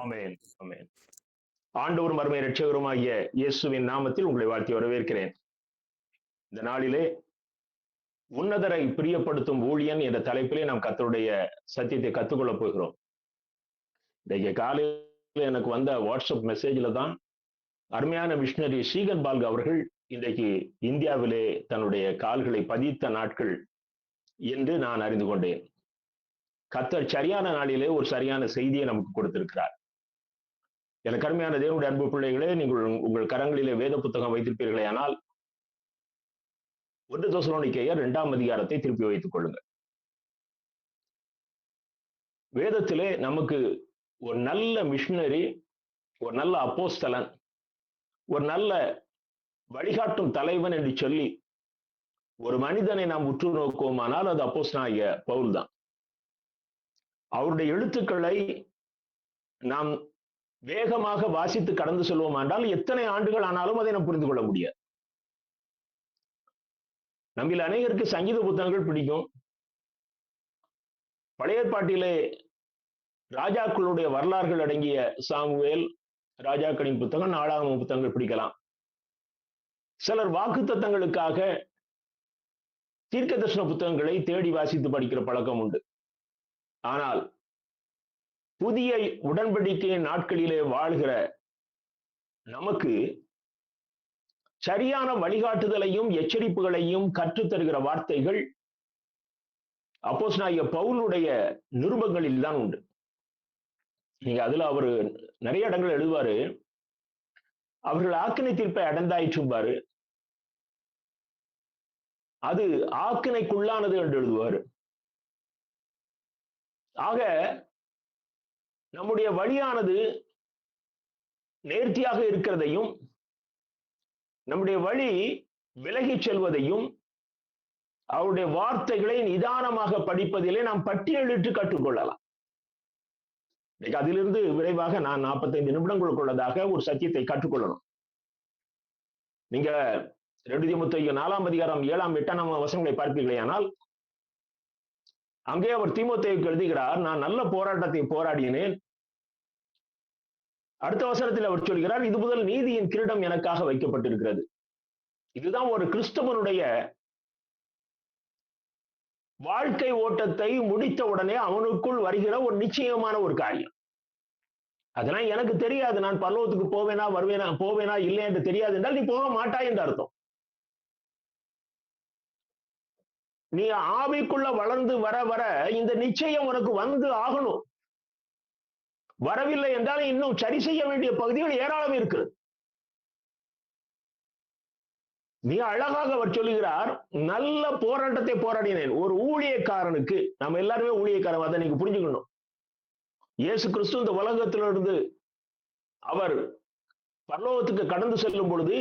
ஆமென், ஆமென். ஆண்டவரும் அருமை இரட்சகருமாகிய இயேசுவின் நாமத்தில் உங்களை வாழ்த்தி வரவேற்கிறேன். இந்த நாளிலே உன்னதரை பிரியப்படுத்தும் ஊழியன் என்ற தலைப்பிலே நாம் கர்த்தருடைய சத்தியத்தை கற்றுக்கொள்ளப் போகிறோம். இன்றைக்கு காலையில் எனக்கு வந்த வாட்ஸ்அப் மெசேஜில் தான் அருமையான மிஷனரி ஸ்ரீகன் பால்க அவர்கள் இன்றைக்கு இந்தியாவிலே தன்னுடைய கால்களை பதித்த நாட்கள் என்று நான் அறிந்து கொண்டேன். கர்த்தர் சரியான நாளிலே ஒரு சரியான செய்தியை நமக்கு கொடுத்திருக்கிறார். எனக்கு அருமையான தேவனுடைய அன்பு பிள்ளைகளே, நீங்கள் உங்கள் கரங்களிலே வேத புத்தகம் வைத்திருப்பீர்களே ஆனால் 1 தெசலோனிக்கேயர் 2ஆம் அதிகாரத்தை திருப்பி வைத்துக் கொள்ளுங்கள். வேதத்திலே நமக்கு ஒரு நல்ல மிஷனரி, ஒரு நல்ல அப்போஸ்தலன், ஒரு நல்ல வழிகாட்டும் தலைவன் என்று சொல்லி ஒரு மனிதனை நாம் உற்று நோக்குவோமானால் அது அப்போஸ்தலனாகிய பவுல் தான். அவருடைய எழுத்துக்களை நாம் வேகமாக வாசித்து கடந்து செல்வோம் என்றால் எத்தனை ஆண்டுகள் ஆனாலும் அதை நாம் புரிந்து கொள்ள முடியாது. நம்மில் அநேகருக்கு சங்கீத புத்தகங்கள் பிடிக்கும். பழைய ஏற்பாட்டிலே ராஜாக்களுடைய வரலாறுகள் அடங்கிய சாமுவேல், ராஜாக்களின் புத்தகம், நாளாகம புத்தகங்கள் பிடிக்கலாம். சிலர் வாக்குத்தத்தங்களுக்காக தீர்க்கதரிசன புத்தகங்களை தேடி வாசித்து படிக்கிற பழக்கம் உண்டு. ஆனால் புதிய உடன்படிக்கையின் நாட்களிலே வாழ்கிற நமக்கு சரியான வழிகாட்டுதலையும் எச்சரிப்புகளையும் கற்றுத்தருகிற வார்த்தைகள் அப்போஸ்தலனாகிய பவுலுடைய நிருபங்களில் தான் உண்டு. நீங்க அதுல அவரு நிறைய இடங்கள் எழுதுவாரு. அவர்கள் ஆக்கினை தீர்ப்பை அடைந்தாயிற்றும்பாரு, அது ஆக்கினைக்குள்ளானது என்று எழுதுவாரு. ஆக நம்முடைய வழியானது நேர்த்தியாக இருக்கிறதையும் நம்முடைய வழி விலகிச் செல்வதையும் அவருடைய வார்த்தைகளை நிதானமாக படிப்பதிலே நாம் பட்டியலிட்டு கற்றுக்கொள்ளலாம். அதிலிருந்து விரைவாக நான் 45 நிமிடங்களுக்குள்ளதாக ஒரு சத்தியத்தை கற்றுக்கொள்ளணும். நீங்க 2 தீமோத்தேயு 4ஆம் அதிகாரம் 7ஆம் 8ஆம் வசனங்களை பார்ப்பீர்களே ஆனால் அங்கே அவர் தீமோத்தேயுக்கு எழுதுகிறார், நான் நல்ல போராட்டத்தை போராடினேன். அடுத்த வசனத்தில் அவர் சொல்கிறார், இது முதல் நீதியின் கிரீடம் எனக்காக வைக்கப்பட்டிருக்கிறது. இதுதான் ஒரு கிறிஸ்தவனுடைய வாழ்க்கை ஓட்டத்தை முடித்த உடனே அவனுக்குள் வருகிற ஒரு நிச்சயமான ஒரு காரியம். அதெல்லாம் எனக்கு தெரியாது, நான் பரலோகத்துக்கு போவேனா இல்லை என்று தெரியாது என்றால் நீ போக மாட்டாய் என்று அர்த்தம். நீ ஆவிக்குள்ள வளர்ந்து வர வர இந்த நிச்சயம் உனக்கு வந்து ஆகணும். வரவில்லை என்றால் இன்னும் சரி செய்ய வேண்டிய பகுதிகள் ஏராளம் இருக்கு. மிக அழகாக அவர் சொல்லுகிறார், நல்ல போராட்டத்தை போராடினேன். ஒரு ஊழியக்காரனுக்கு, நம்ம எல்லாருமே ஊழியக்காரன், அதை நீங்க புரிஞ்சுக்கணும். இயேசு கிறிஸ்து இந்த உலகத்திலிருந்து அவர் பரலோகத்துக்கு கடந்து செல்லும் பொழுது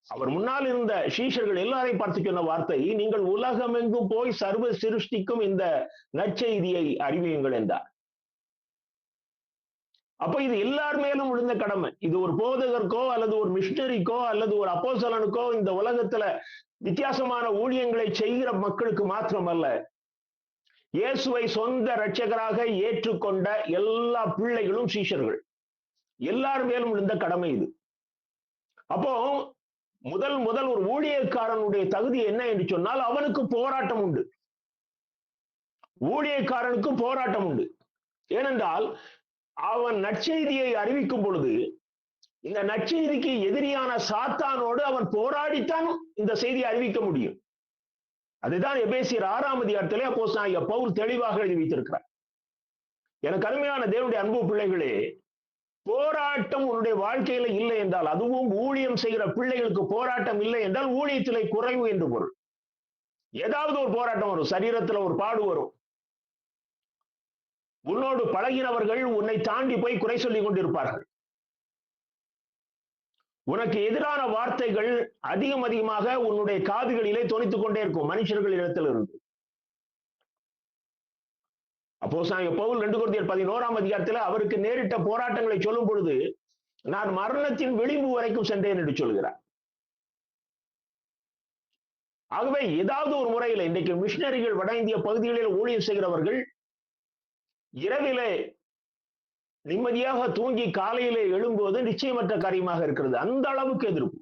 அவர் முன்னால் இருந்த சீஷர்கள் எல்லாரையும் பார்த்து சொன்ன வார்த்தை, நீங்கள் உலகமெங்கும் போய் சர்வ சிருஷ்டிக்கும் இந்த நற்செய்தியை அறிவியுங்கள் என்றார். அப்ப இது எல்லார் மேலும் விழுந்த கடமை. இது ஒரு போதகருக்கோ அல்லது ஒரு மிஷனரிக்கோ அல்லது ஒரு அப்போஸ்தலனுக்கோ இந்த உலகத்துல வித்தியாசமான ஊழியங்களை செய்கிற மக்களுக்கு மாத்திரமல்ல, இயேசுவை சொந்த இரட்சகராக ஏற்றுக்கொண்ட எல்லா பிள்ளைகளும் சீஷர்கள் எல்லார் மேலும் விழுந்த கடமை இது. அப்போ முதல் ஒரு ஊழியக்காரனுடைய தகுதி என்ன என்று சொன்னால் அவனுக்கு போராட்டம் உண்டு. ஊழியக்காரனுக்கு போராட்டம் உண்டு. ஏனென்றால் அவன் நற்செய்தியை அறிவிக்கும் பொழுது இந்த நற்செய்திக்கு எதிரியான சாத்தானோடு அவன் போராடித்தான் இந்த செய்தியை அறிவிக்க முடியும். அதுதான் எபேசியர் 6ஆம் அதிகாரத்திலே அப்போஸ்தலனாகிய பவுல் தெளிவாக எழுதி வைத்திருக்கிறார். எனக்கு அருமையான தேவனுடைய அன்பு பிள்ளைகளே, போராட்டம் உன்னுடைய வாழ்க்கையில இல்லை என்றால், அதுவும் ஊழியம் செய்கிற பிள்ளைகளுக்கு போராட்டம் இல்லை என்றால் ஊழியத்திலே குறைவு என்று பொருள். ஏதாவது ஒரு போராட்டம் வரும், சரீரத்துல ஒரு பாடு வரும். உன்னோடு பழகினவர்கள் உன்னை தாண்டி போய் குறை சொல்லிக் கொண்டிருப்பார்கள். உனக்கு எதிரான வார்த்தைகள் அதிகமாக உன்னுடைய காதுகளிலே தொனித்துக் கொண்டே இருக்கும் மனுஷர்கள் இடத்திலிருந்து. அப்போஸ்தலனாகிய பவுல் 2 கொரிந்தியர் 11ஆம் அதிகாரத்தில் அவருக்கு நேரிட்ட போராட்டங்களை சொல்லும் பொழுது, நான் மரணத்தின் விளிம்பு வரைக்கும் சென்றேன் என்று சொல்கிறார். ஆகவே ஏதாவது ஒரு முறையில் இன்றைக்கு மிஷனரிகள் வட இந்திய பகுதிகளில் ஊழியம் செய்கிறவர்கள் இரவிலே நிம்மதியாக தூங்கி காலையிலே எழும்போது நிச்சயமற்ற காரியமாக இருக்கிறது. அந்த அளவுக்கு எதிர்ப்பு.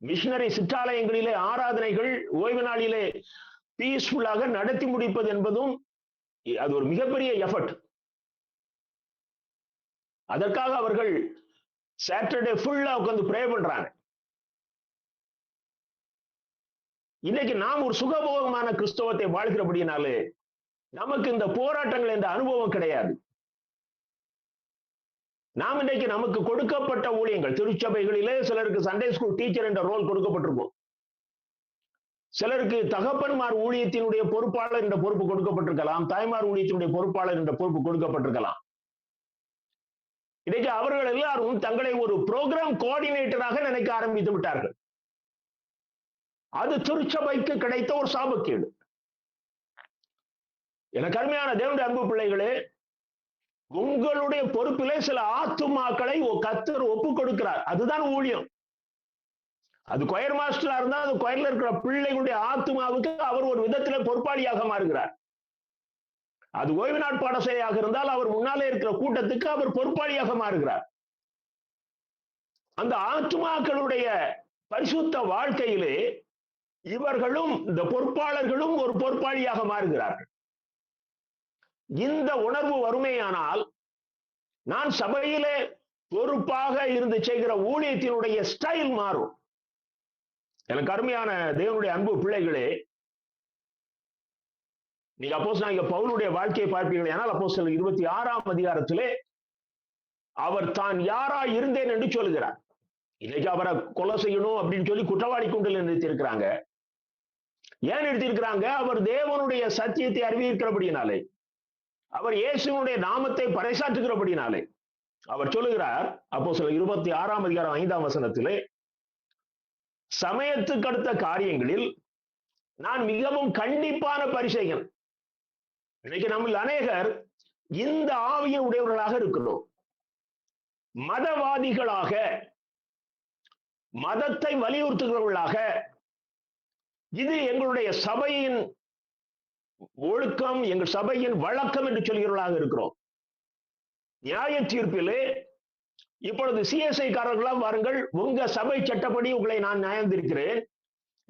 மிஷனரி சிற்றாலயங்களிலே ஆராதனைகள் ஓய்வு நாளிலே பீஸ்ஃபுல்லாக நடத்தி முடிப்பது என்பதும் அது ஒரு மிகப்பெரிய எஃபர்ட். அதற்காக அவர்கள் சாட்டர்டே ஃபுல்லா உட்கார்ந்து ப்ரே பண்றாங்க. இன்னைக்கு நாம் ஒரு சுகபோகமான கிறிஸ்தவத்தை வாழ்கிறபடினாலே நமக்கு இந்த போராட்டங்கள் என்ற அனுபவம் கிடையாது. நாம் இன்றைக்கு நமக்கு கொடுக்கப்பட்ட ஊழியங்கள் திருச்சபைகளிலே சிலருக்கு சண்டே ஸ்கூல் டீச்சர் என்ற ரோல் கொடுக்கப்பட்டிருக்கும். சிலருக்கு தகப்பன்மார் ஊழியத்தினுடைய பொறுப்பாளர் என்ற பொறுப்பு கொடுக்கப்பட்டிருக்கலாம், தாய்மார் ஊழியத்தினுடைய பொறுப்பாளர் என்ற பொறுப்பு கொடுக்கப்பட்டிருக்கலாம். இன்றைக்கு அவர்கள் எல்லாரும் தங்களை ஒரு புரோகிராம் கோஆர்டினேட்டராக நினைக்க ஆரம்பித்து விட்டார்கள். அது திருச்சபைக்கு கிடைத்த ஒரு சாபக்கேடு. எனக்கு அருமையான தேவனுடைய அன்பு பிள்ளைகளே, உங்களுடைய பொறுப்பிலே சில ஆத்துமாக்களை கர்த்தர் ஒப்பு கொடுக்கிறார். அதுதான் ஊழியம். அது கொயர் மாஸ்டரா இருந்தா அது கொயர்ல இருக்கிற பிள்ளைகளுடைய ஆத்துமாவுக்கு அவர் ஒரு விதத்திலே பொறுப்பாளியாக மாறுகிறார். அது ஓய்வு நாட் பாடசாலையாக இருந்தால் அவர் முன்னாலே இருக்கிற கூட்டத்துக்கு அவர் பொறுப்பாளியாக மாறுகிறார். அந்த ஆத்துமாக்களுடைய பரிசுத்த வாழ்க்கையிலே இவர்களும் இந்த பொறுப்பாளர்களும் ஒரு பொறுப்பாளியாக மாறுகிறார்கள். இந்த உணர்வு வறுமையானால் நான் சபையிலே பொறுப்பாக இருந்து செய்கிற ஊழியத்தினுடைய ஸ்டைல் மாறும். எனக்கு அருமையான தேவனுடைய அன்பு பிள்ளைகளே, நீங்க அப்போஸ்தலனாகிய பவுலுடைய வாழ்க்கையை பார்ப்பீர்கள். ஆனால் அப்போஸ்தலர் 26ஆம் அதிகாரத்திலே அவர் தான் யாரா இருந்தேன் என்று சொல்கிறார். இன்னைக்கு அவரை கொலை செய்யணும் அப்படின்னு சொல்லி குற்றவாளி கூண்டில் நிறுத்தியிருக்கிறாங்க. ஏன் நிறுத்தியிருக்கிறாங்க? அவர் தேவனுடைய சத்தியத்தை அறிவிக்கிறபடினாலே, அவர் இயேசுவினுடைய நாமத்தை பறைசாற்றுகிறபடினாலே. அவர் சொல்லுகிறார் அப்போஸ்தலர் 26ஆம் அதிகாரம் 5ஆம் வசனத்திலே, சமயத்துக்கு அடுத்த காரியங்களில் நான் மிகவும் கண்டிப்பான பரிசேயகன். இன்னைக்கு நம்ம அநேகர் இந்த ஆவியின் உடையவர்களாக இருக்கிறோம். மதவாதிகளாக, மதத்தை வலியுறுத்துகிறவர்களாக, இது எங்களுடைய சபையின் ஒழுக்கம், எங்கள் சபையின் வழக்கம் என்று சொல்கிறவர்களாக இருக்கிறோம். நியாய தீர்ப்பிலே இப்பொழுது சிஎஸ்ஐ காரர்களாம் வாருங்கள், உங்க சபை சட்டப்படி உங்களை நான் நியாயந்திருக்கிறேன்.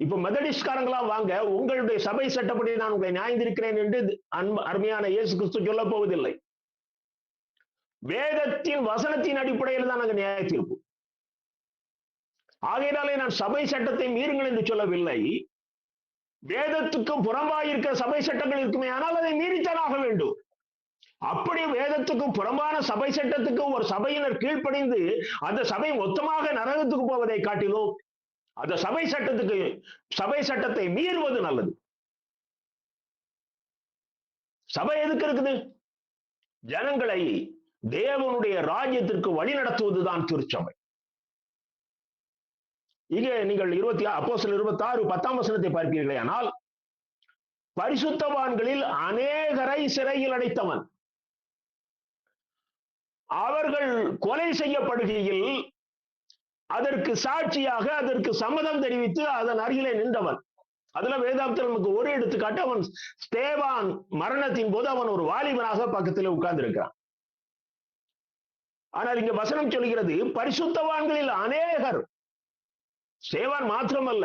இப்ப மெதடிஸ்ட்காரங்களாம் வாங்க, உங்களுடைய சபை சட்டப்படி நான் உங்களை நியாயந்திருக்கிறேன் என்று அருமையான இயேசு கிறிஸ்து சொல்ல போவதில்லை. வேதத்தின் வசனத்தின் அடிப்படையில் தான் நாங்கள் நியாய தீர்ப்பு. ஆகையினாலே நான் சபை சட்டத்தை மீறுங்கள் என்று சொல்லவில்லை. வேதத்துக்கும் புறம்பாயிருக்கிற சபை சட்டங்கள் இருக்குமே, ஆனால் அதை மீறித்தான் ஆக வேண்டும். அப்படி வேதத்துக்கும் புறம்பான சபை சட்டத்துக்கும் ஒரு சபையினர் கீழ்ப்படிந்து அந்த சபை மொத்தமாக நரகத்துக்கு போவதை காட்டிலும் அந்த சபை சட்டத்தை மீறுவது நல்லது. சபை எதுக்கு இருக்குது? ஜனங்களை தேவனுடைய ராஜ்யத்திற்கு வழி நடத்துவதுதான் திருச்சபை. இங்கே நீங்கள் அப்போஸ்தலர் 26 10ஆம் வசனத்தை பார்ப்பீர்களே, ஆனால் பரிசுத்தவான்களில் அநேகரை சிறையில் அடைத்தவன், அவர்கள் கொலை செய்யப்படுகையில் அதற்கு சாட்சியாக அதற்கு சம்மதம் தெரிவித்து அதன் அருகிலே நின்றவன். அதுல வேதாந்தத்தில் நமக்கு ஒரு எடுத்துக்காட்டு, அவன் ஸ்தேவான் மரணத்தின் போது அவன் ஒரு வாலிபனாக பக்கத்தில் உட்கார்ந்து இருக்கிறான். ஆனால் இங்க வசனம் சொல்கிறது பரிசுத்தவான்களில் அநேகர், ஸ்தேவான் மாத்திரமல்ல,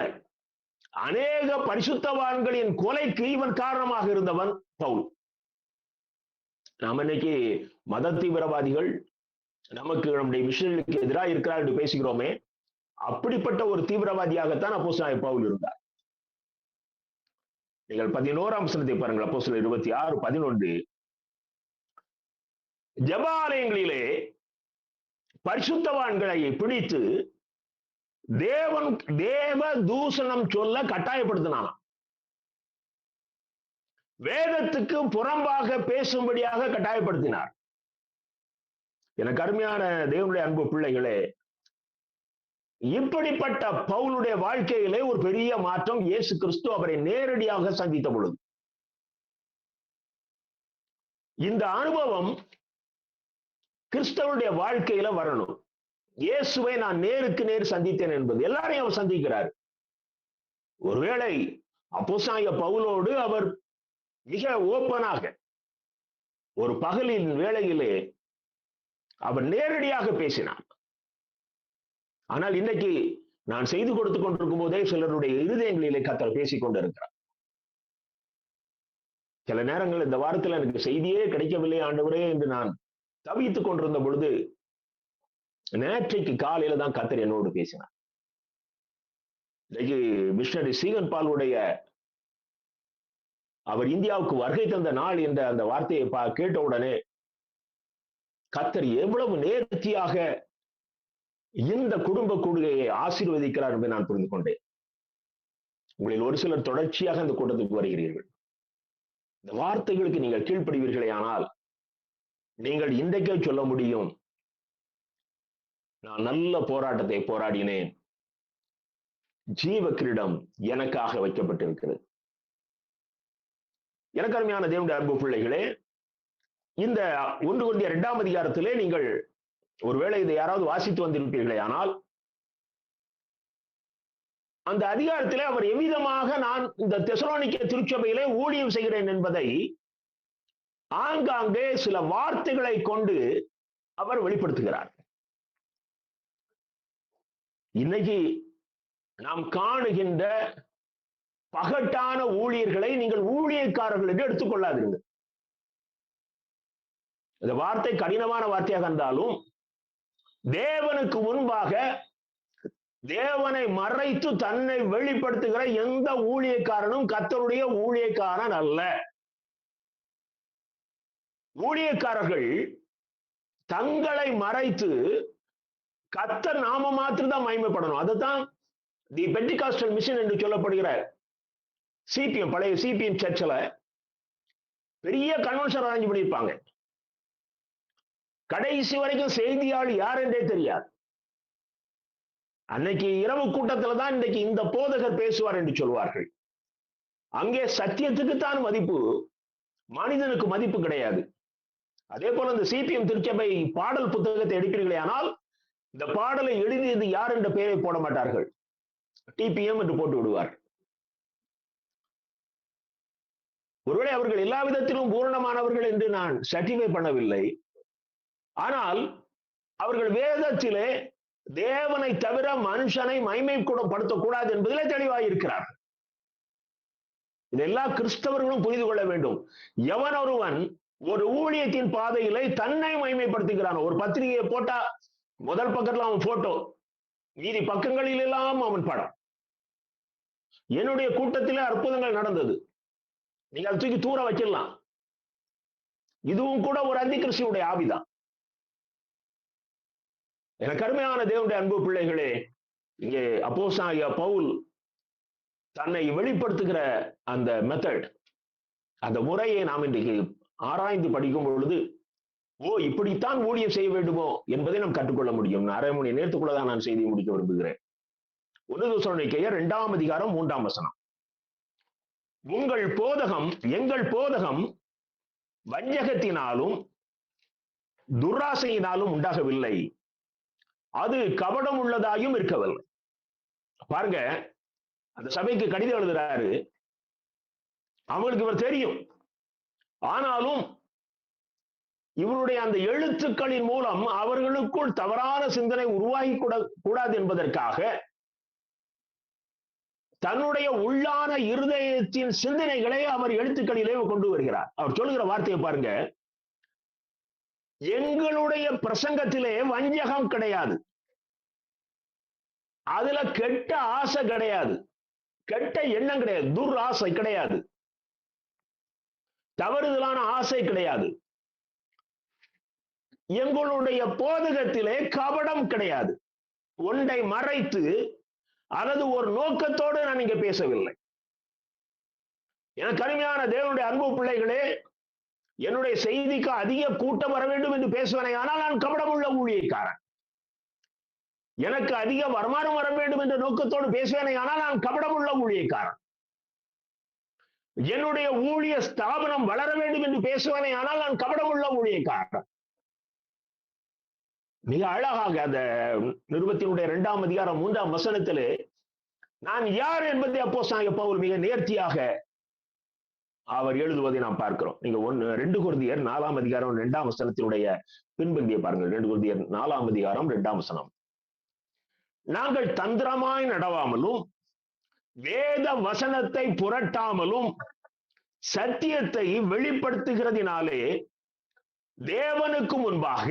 அநேக பரிசுத்தவான்களின் கொலைக்கு இவன் காரணமாக இருந்தவன் பவுல். நாம் இன்னைக்கு மத தீவிரவாதிகள் நமக்கு நம்முடைய மிஷனரிக்கு எதிராக இருக்கிறார் என்று பேசுகிறோமே, அப்படிப்பட்ட ஒரு தீவிரவாதியாகத்தான் அப்போஸ்தலனாகிய பவுல் இருந்தார். நீங்கள் 11ஆம் வசனத்தை பாருங்கள். அப்போஸ்தலர் 26:11, ஜெபாலயங்களிலே பரிசுத்தவான்களை பிடித்து தேவ தூஷணம் சொல்ல கட்டாயப்படுத்தினான். வேதத்துக்கு புறம்பாக பேசும்படியாக கட்டாயப்படுத்தினார். எனக்கு அருமையான தேவனுடைய அன்பு பிள்ளைகளே, இப்படிப்பட்ட பவுலுடைய வாழ்க்கையிலே ஒரு பெரிய மாற்றம் இயேசு கிறிஸ்து அவரை நேரடியாக சந்தித்த பொழுது. இந்த அனுபவம் கிறிஸ்தவனுடைய வாழ்க்கையில வரணும். இயேசுவை நான் நேருக்கு நேர் சந்தித்தேன் என்பது எல்லாரையும் அவர் சந்திக்கிறார். ஒருவேளை அப்போஸ்தலனாகிய பவுலோடு அவர் மிக ஓப்பனாக ஒரு பகலின் வேளையிலே அவர் நேரடியாக பேசினார். ஆனால் இன்றைக்கு நான் செய்து கொடுத்துக் கொண்டிருக்கும் போதே சிலருடைய இருதயங்களிலே கர்த்தர் பேசிக் கொண்டிருக்கிறார். சில நேரங்கள் இந்த வாரத்தில் எனக்கு செய்தியே கிடைக்கவில்லை ஆண்டவரே என்று நான் தவித்துக் கொண்டிருந்த பொழுது நேற்றைக்கு காலையில தான் கர்த்தர் என்னோடு பேசினார். இன்னைக்கு மிஷனரி சீகன் பாலுடைய அவர் இந்தியாவுக்கு வருகை தந்த நாள் என்ற அந்த வார்த்தையை கேட்ட உடனே கர்த்தர் எவ்வளவு நேர்த்தியாக இந்த குடும்ப கூடுகையை ஆசீர்வதிக்கிறார் என்று நான் புரிந்து கொண்டேன். உங்களில் ஒரு சிலர் தொடர்ச்சியாக இந்த கூட்டத்துக்கு வருகிறீர்கள். இந்த வார்த்தைகளுக்கு நீங்கள் கீழ்ப்படுவீர்களே ஆனால் நீங்கள் இன்றைக்கே சொல்ல முடியும், நான் நல்ல போராட்டத்தை போராடினேன், ஜீவ கிரீடம் எனக்காக வைக்கப்பட்டிருக்கிறது. எனக்கு அருமையான தேவனுடைய அன்பு பிள்ளைகளே, இந்த 1 கொரிந்தியர் 2ஆம் அதிகாரத்திலே நீங்கள் ஒருவேளை இதை யாராவது வாசித்து வந்திருப்பீர்களே ஆனால் அந்த அதிகாரத்திலே அவர் எவ்விதமாக நான் இந்த தெசலோனிக்கே திருச்சபையிலே ஊழியம் செய்கிறேன் என்பதை ஆங்காங்கே சில வார்த்தைகளை கொண்டு அவர் வெளிப்படுத்துகிறார். இன்னைக்கு நாம் காணுகின்ற பகட்டான ஊழியர்களை நீங்கள் ஊழியக்காரர்கள் என்று எடுத்துக்கொள்ளாதீர்கள். இந்த வார்த்தை கடினமான வார்த்தையாக இருந்தாலும் தேவனுக்கு முன்பாக தேவனை மறைத்து தன்னை வெளிப்படுத்துகிற எந்த ஊழியக்காரனும் கர்த்தருடைய ஊழியக்காரன் அல்ல. ஊழியக்காரர்கள் தங்களை மறைத்து கர்த்தர் நாம மாத்திரம் தான் மகிமைப்படணும். அதுதான் தி பெண்டிகாஸ்டல் மிஷன் என்று சொல்லப்படுகிற சிபிஎம், பழைய சிபிஎம் சர்ச்சில் பெரிய கன்வென்ஷன் அரேஞ்ச் பண்ணியிருப்பாங்க. கடைசி வரைக்கும் செய்தியாளர் யார் என்றே தெரியாது. அன்னைக்கு இரவு கூட்டத்துல தான் இன்றைக்கு இந்த போதகர் பேசுவார் என்று சொல்வார்கள். அங்கே சத்தியத்துக்குத்தான் மதிப்பு, மனிதனுக்கு மதிப்பு கிடையாது. அதே போல இந்த சிபிஎம் திருச்சபை பாடல் புத்தகத்தை எடுக்கிறீர்களே ஆனால் இந்த பாடலை எழுதியது யார் என்ற பெயரை போட மாட்டார்கள், டிபிஎம் என்று போட்டு விடுவார். ஒருவேளை அவர்கள் எல்லா விதத்திலும் பூரணமானவர்கள் என்று நான் சர்டிஃபை பண்ணவில்லை. ஆனால் அவர்கள் வேதத்திலே தேவனை தவிர மனுஷனை மகிமை கூட படுத்தக்கூடாது என்பதிலே தெளிவாக இருக்கிறார்கள். இதெல்லாம் கிறிஸ்தவர்களும் புரிந்து கொள்ள வேண்டும். எவன் ஒருவன் ஒரு ஊழியத்தின் பாதையிலே தன்னை மகிமைப்படுத்துகிறான், ஒரு பத்திரிகையை போட்டா முதல் பக்கத்துல அவன் போட்டோ, மீதி பக்கங்களில் எல்லாம் அவன் படம். என்னுடைய கூட்டத்திலே அற்புதங்கள் நடந்தது, நீங்க அதை தூக்கி தூர வைக்கலாம். இதுவும் கூட ஒரு அந்தி கிறிஸ்துவுடைய ஆவிதான். எனக்கு அருமையான தேவனுடைய அன்பு பிள்ளைகளே, இங்கே அப்போஸ்தலனாகிய பவுல் தன்னை வெளிப்படுத்துகிற அந்த மெத்தட், அந்த முறையை நாம் இன்றைக்கு ஆராய்ந்து படிக்கும் பொழுது, இப்படித்தான் ஊழியம் செய்ய வேண்டுமோ என்பதை நாம் கற்றுக்கொள்ள முடியும். அரை மணி நேரத்துக்குள்ளதான் நான் செய்தியை முடிக்க விரும்புகிறேன். 1 தெசலோனிக்கேயர் 2ஆம் அதிகாரம் 3ஆம் வசனம். எங்கள் போதகம் வஞ்சகத்தினாலும் துராசையினாலும் உண்டாகவில்லை, அது கபடம் உள்ளதாயும் இருக்கவில்லை. பாருங்க, அந்த சபைக்கு கடிதம் எழுதுறாரு, அவங்களுக்கு இவர் தெரியும். ஆனாலும் இவருடைய அந்த எழுத்துக்களின் மூலம் அவர்களுக்குள் தவறான சிந்தனை உருவாகி கூடாது என்பதற்காக தன்னுடைய உள்ளான இருதயத்தின் சிந்தனைகளை அவர் எழுத்துக்களிலே கொண்டு வருகிறார். அவர் சொல்லுகிற வார்த்தையை பாருங்க, எங்களுடைய பிரசங்கத்திலே வஞ்சகம் கிடையாது, அதுல கெட்ட ஆசை கிடையாது, கெட்ட எண்ணம் கிடையாது, துராசை கிடையாது, தவறுதலான ஆசை கிடையாது. எங்களுடைய போதகத்திலே கபடம் கிடையாது. ஒன்றை மறைத்து அல்லது ஒரு நோக்கத்தோடு நான் இங்க பேசவில்லை. எனக்கு அருமையான தேவனுடைய அன்பு பிள்ளைகளே, என்னுடைய செய்திக்கு அதிக கூட்டம் வர வேண்டும் என்று பேசுவனே ஆனால் நான் கபடம் உள்ள ஊழியக்காரன். எனக்கு அதிக வருமானம் வர வேண்டும் என்ற நோக்கத்தோடு பேசுவேனே ஆனால் நான் கபடம் உள்ள ஊழியக்காரன். என்னுடைய ஊழிய ஸ்தாபனம் வளர வேண்டும் என்று பேசுவனே ஆனால் நான் கபடம் உள்ள ஊழியக்காரன். மிக அழகாக அந்த நிருபத்தினுடைய 2ஆம் அதிகாரம் 3ஆம் வசனத்திலே நான் யார் என்பதை அப்போஸ்தலனாகிய பவுல் மிக நேர்த்தியாக அவர் எழுதுவதை நாம் பார்க்கிறோம். நீங்க 2 கொரிந்தியர் 4ஆம் அதிகாரம் 2ஆம் வசனத்தினுடைய பின்பகுதியை பாருங்கள். 2 கொரிந்தியர் 4ஆம் அதிகாரம் 2ஆம் வசனம். நாங்கள் தந்திரமாய் நடவாமலும் வேத வசனத்தை புரட்டாமலும் சத்தியத்தை வெளிப்படுத்துகிறதினாலே தேவனுக்கு முன்பாக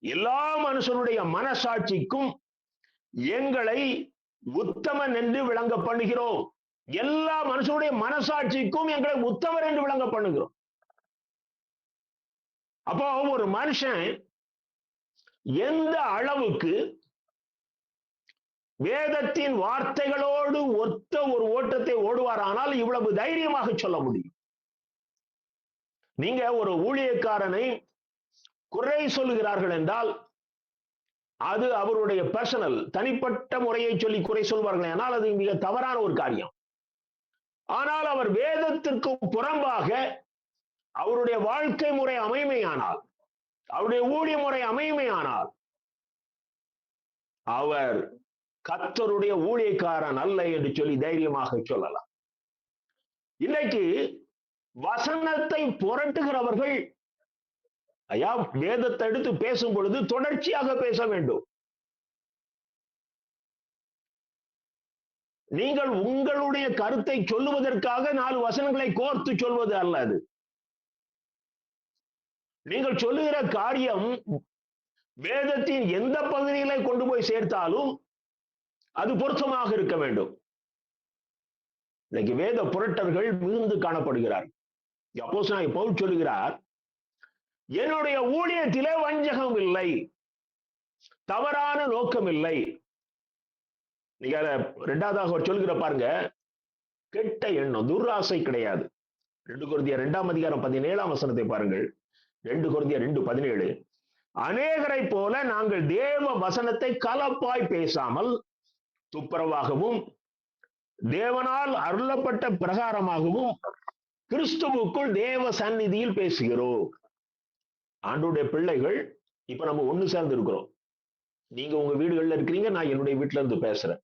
எல்லா மனுஷனுடைய மனசாட்சிக்கும் எங்களை உத்தமன் என்று விளங்க பண்ணுகிறோம். எல்லா மனுஷனுடைய மனசாட்சிக்கும் எங்களை உத்தமர் என்று விளங்க பண்ணுகிறோம். அப்போ ஒரு மனுஷன் எந்த அளவுக்கு வேதத்தின் வார்த்தைகளோடு ஒத்த ஒரு ஓட்டத்தை ஓடுவாரானால் இவ்வளவு தைரியமாக சொல்ல முடியும். நீங்க ஒரு ஊழியக்காரனை குறை சொல்லுகிறார்கள் என்றால் அது அவருடைய பர்சனல், தனிப்பட்ட முறையை சொல்லி குறை சொல்வார்கள் ஆனால் அது மிக தவறான ஒரு காரியம். ஆனால் அவர் வேதத்திற்கு புறம்பாக அவருடைய வாழ்க்கை முறை அமைமையானால், அவருடைய ஊழிய முறை அமைமையானால் அவர் கர்த்தருடைய ஊழியக்காரன் அல்ல என்று சொல்லி தைரியமாக சொல்லலாம். இன்னைக்கு வசனத்தை புரட்டுகிறவர்கள், ஐயா, வேதத்தை எடுத்து பேசும் பொழுது தொடர்ச்சியாக பேச வேண்டும். நீங்கள் உங்களுடைய கருத்தை சொல்லுவதற்காக 4 வசனங்களை கோர்த்து சொல்வது அல்ல. அது நீங்கள் சொல்லுகிற காரியம் வேதத்தின் எந்த பகுதியிலே கொண்டு போய் சேர்த்தாலும் அது பொருத்தமாக இருக்க வேண்டும். இன்னைக்கு வேத புரட்டர்கள் மிகுந்து காணப்படுகிறார். அப்போஸ்தலனாகிய பவுல் சொல்லுகிறார், என்னுடைய ஊழியத்திலே வஞ்சகம் இல்லை, தவறான நோக்கம் இல்லை. நீங்க 2வதாக சொல்லுகிற பாருங்க, கெட்ட எண்ணம், துராசை கிடையாது. 2 கொரிந்தியர் 2ஆம் அதிகாரம் 17ஆம் வசனத்தை பாருங்கள். 2 கொரிந்தியர் 2:17. அநேகரை போல நாங்கள் தேவ வசனத்தை கலப்பாய் பேசாமல் துப்புரவாகவும் தேவனால் அருளப்பட்ட பிரகாரமாகவும் கிறிஸ்துவுக்குள் தேவ சந்நிதியில் பேசுகிறோம். ஆண்டவருடைய பிள்ளைகள் இப்ப நம்ம ஒண்ணு சேர்ந்து இருக்கிறோம். நீங்க உங்க வீடுகள்ல இருக்கிறீங்க, நான் என்னுடைய வீட்டுல இருந்து பேசுறேன்.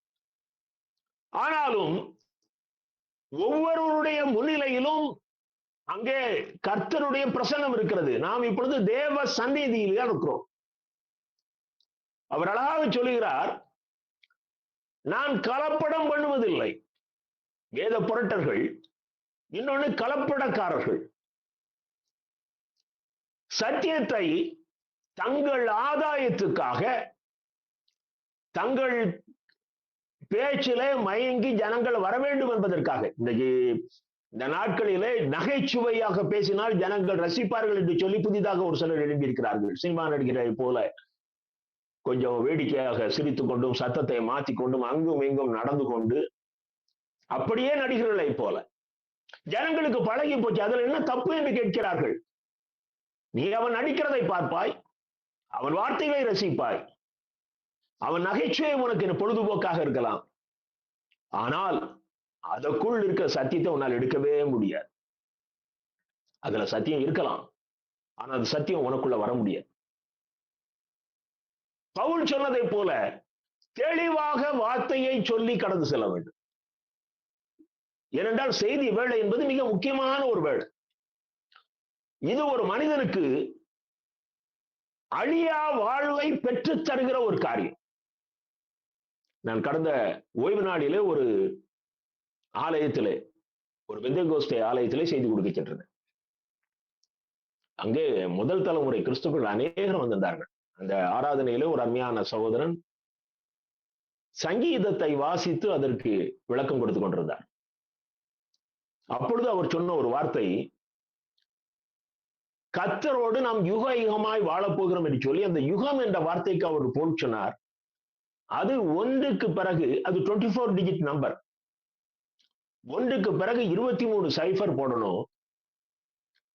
ஆனாலும் ஒவ்வொருவருடைய முன்னிலையிலும் அங்கே கர்த்தருடைய பிரசன்னம் இருக்கிறது. நாம் இப்பொழுது தேவ சந்நிதியில் இருக்கிறோம். அவர் அழகாக சொல்லுகிறார், நான் கலப்படம் பண்ணுவதில்லை. வேத புரட்டர்கள், இன்னொன்னு கலப்படக்காரர்கள். சத்தியத்தை தங்கள் ஆதாயத்துக்காக தங்கள் பேச்சிலே மயங்கி ஜனங்கள் வர வேண்டும் என்பதற்காக, இன்றைக்கு இந்த நாட்களிலே நகைச்சுவையாக பேசினால் ஜனங்கள் ரசிப்பார்கள் என்று சொல்லி புதிதாக ஒரு சிலர் எழுப்பியிருக்கிறார்கள். சினிமா நடிகரை போல கொஞ்சம் வேடிக்கையாக சிரித்துக் கொண்டும் சத்தத்தை மாற்றிக் கொண்டும் அங்கும் இங்கும் நடந்து கொண்டு அப்படியே நடிகர்களை போல ஜனங்களுக்கு பழகி போச்சு. அதுல என்ன தப்பு என்று கேட்கிறார்கள். நீ அவன் நடிக்கிறதை பார்ப்பாய், அவன் வார்த்தைகளை ரசிப்பாய், அவன் நகைச்சுவை உனக்கு பொழுதுபோக்காக இருக்கலாம். ஆனால் அதற்குள் இருக்கிற சத்தியத்தை உன்னால் எடுக்கவே முடியாது. அதுல சத்தியம் இருக்கலாம், ஆனா அது சத்தியம் உனக்குள்ள வர முடியாது. பவுல் சொன்னதை போல தெளிவாக வார்த்தையை சொல்லி கடந்து செல்ல வேண்டும். ஏனென்றால் செய்தி வேலை என்பது மிக முக்கியமான ஒரு வேலை. இது ஒரு மனிதனுக்கு அழியா வாழ்வை பெற்றுத் தருகிற ஒரு காரியம். நான் கடந்த ஓய்வு நாளிலே ஒரு ஆலயத்திலே, ஒரு பெந்தேகோஸ்தே ஆலயத்திலே செய்தி கொடுக்க சென்றேன். அங்கே முதல் தலைமுறை கிறிஸ்தவர்கள் அநேகர் வந்திருந்தார்கள். அந்த ஆராதனையிலே ஒரு அருமையான சகோதரன் சங்கீதத்தை வாசித்து அதற்கு விளக்கம் கொடுத்துக் கொண்டிருந்தார். அப்பொழுது அவர் சொன்ன ஒரு வார்த்தை, கர்த்தரோடு நாம் யுக யுகமாய் வாழப்போகிறோம் என்று சொல்லி அந்த யுகம் என்ற வார்த்தைக்கு அவர் பொருள் சொன்னார். அது ஒன்றுக்கு பிறகு, அது 24 டிஜிட் நம்பர், ஒன்றுக்கு பிறகு 23 சைஃபர் போடணும்.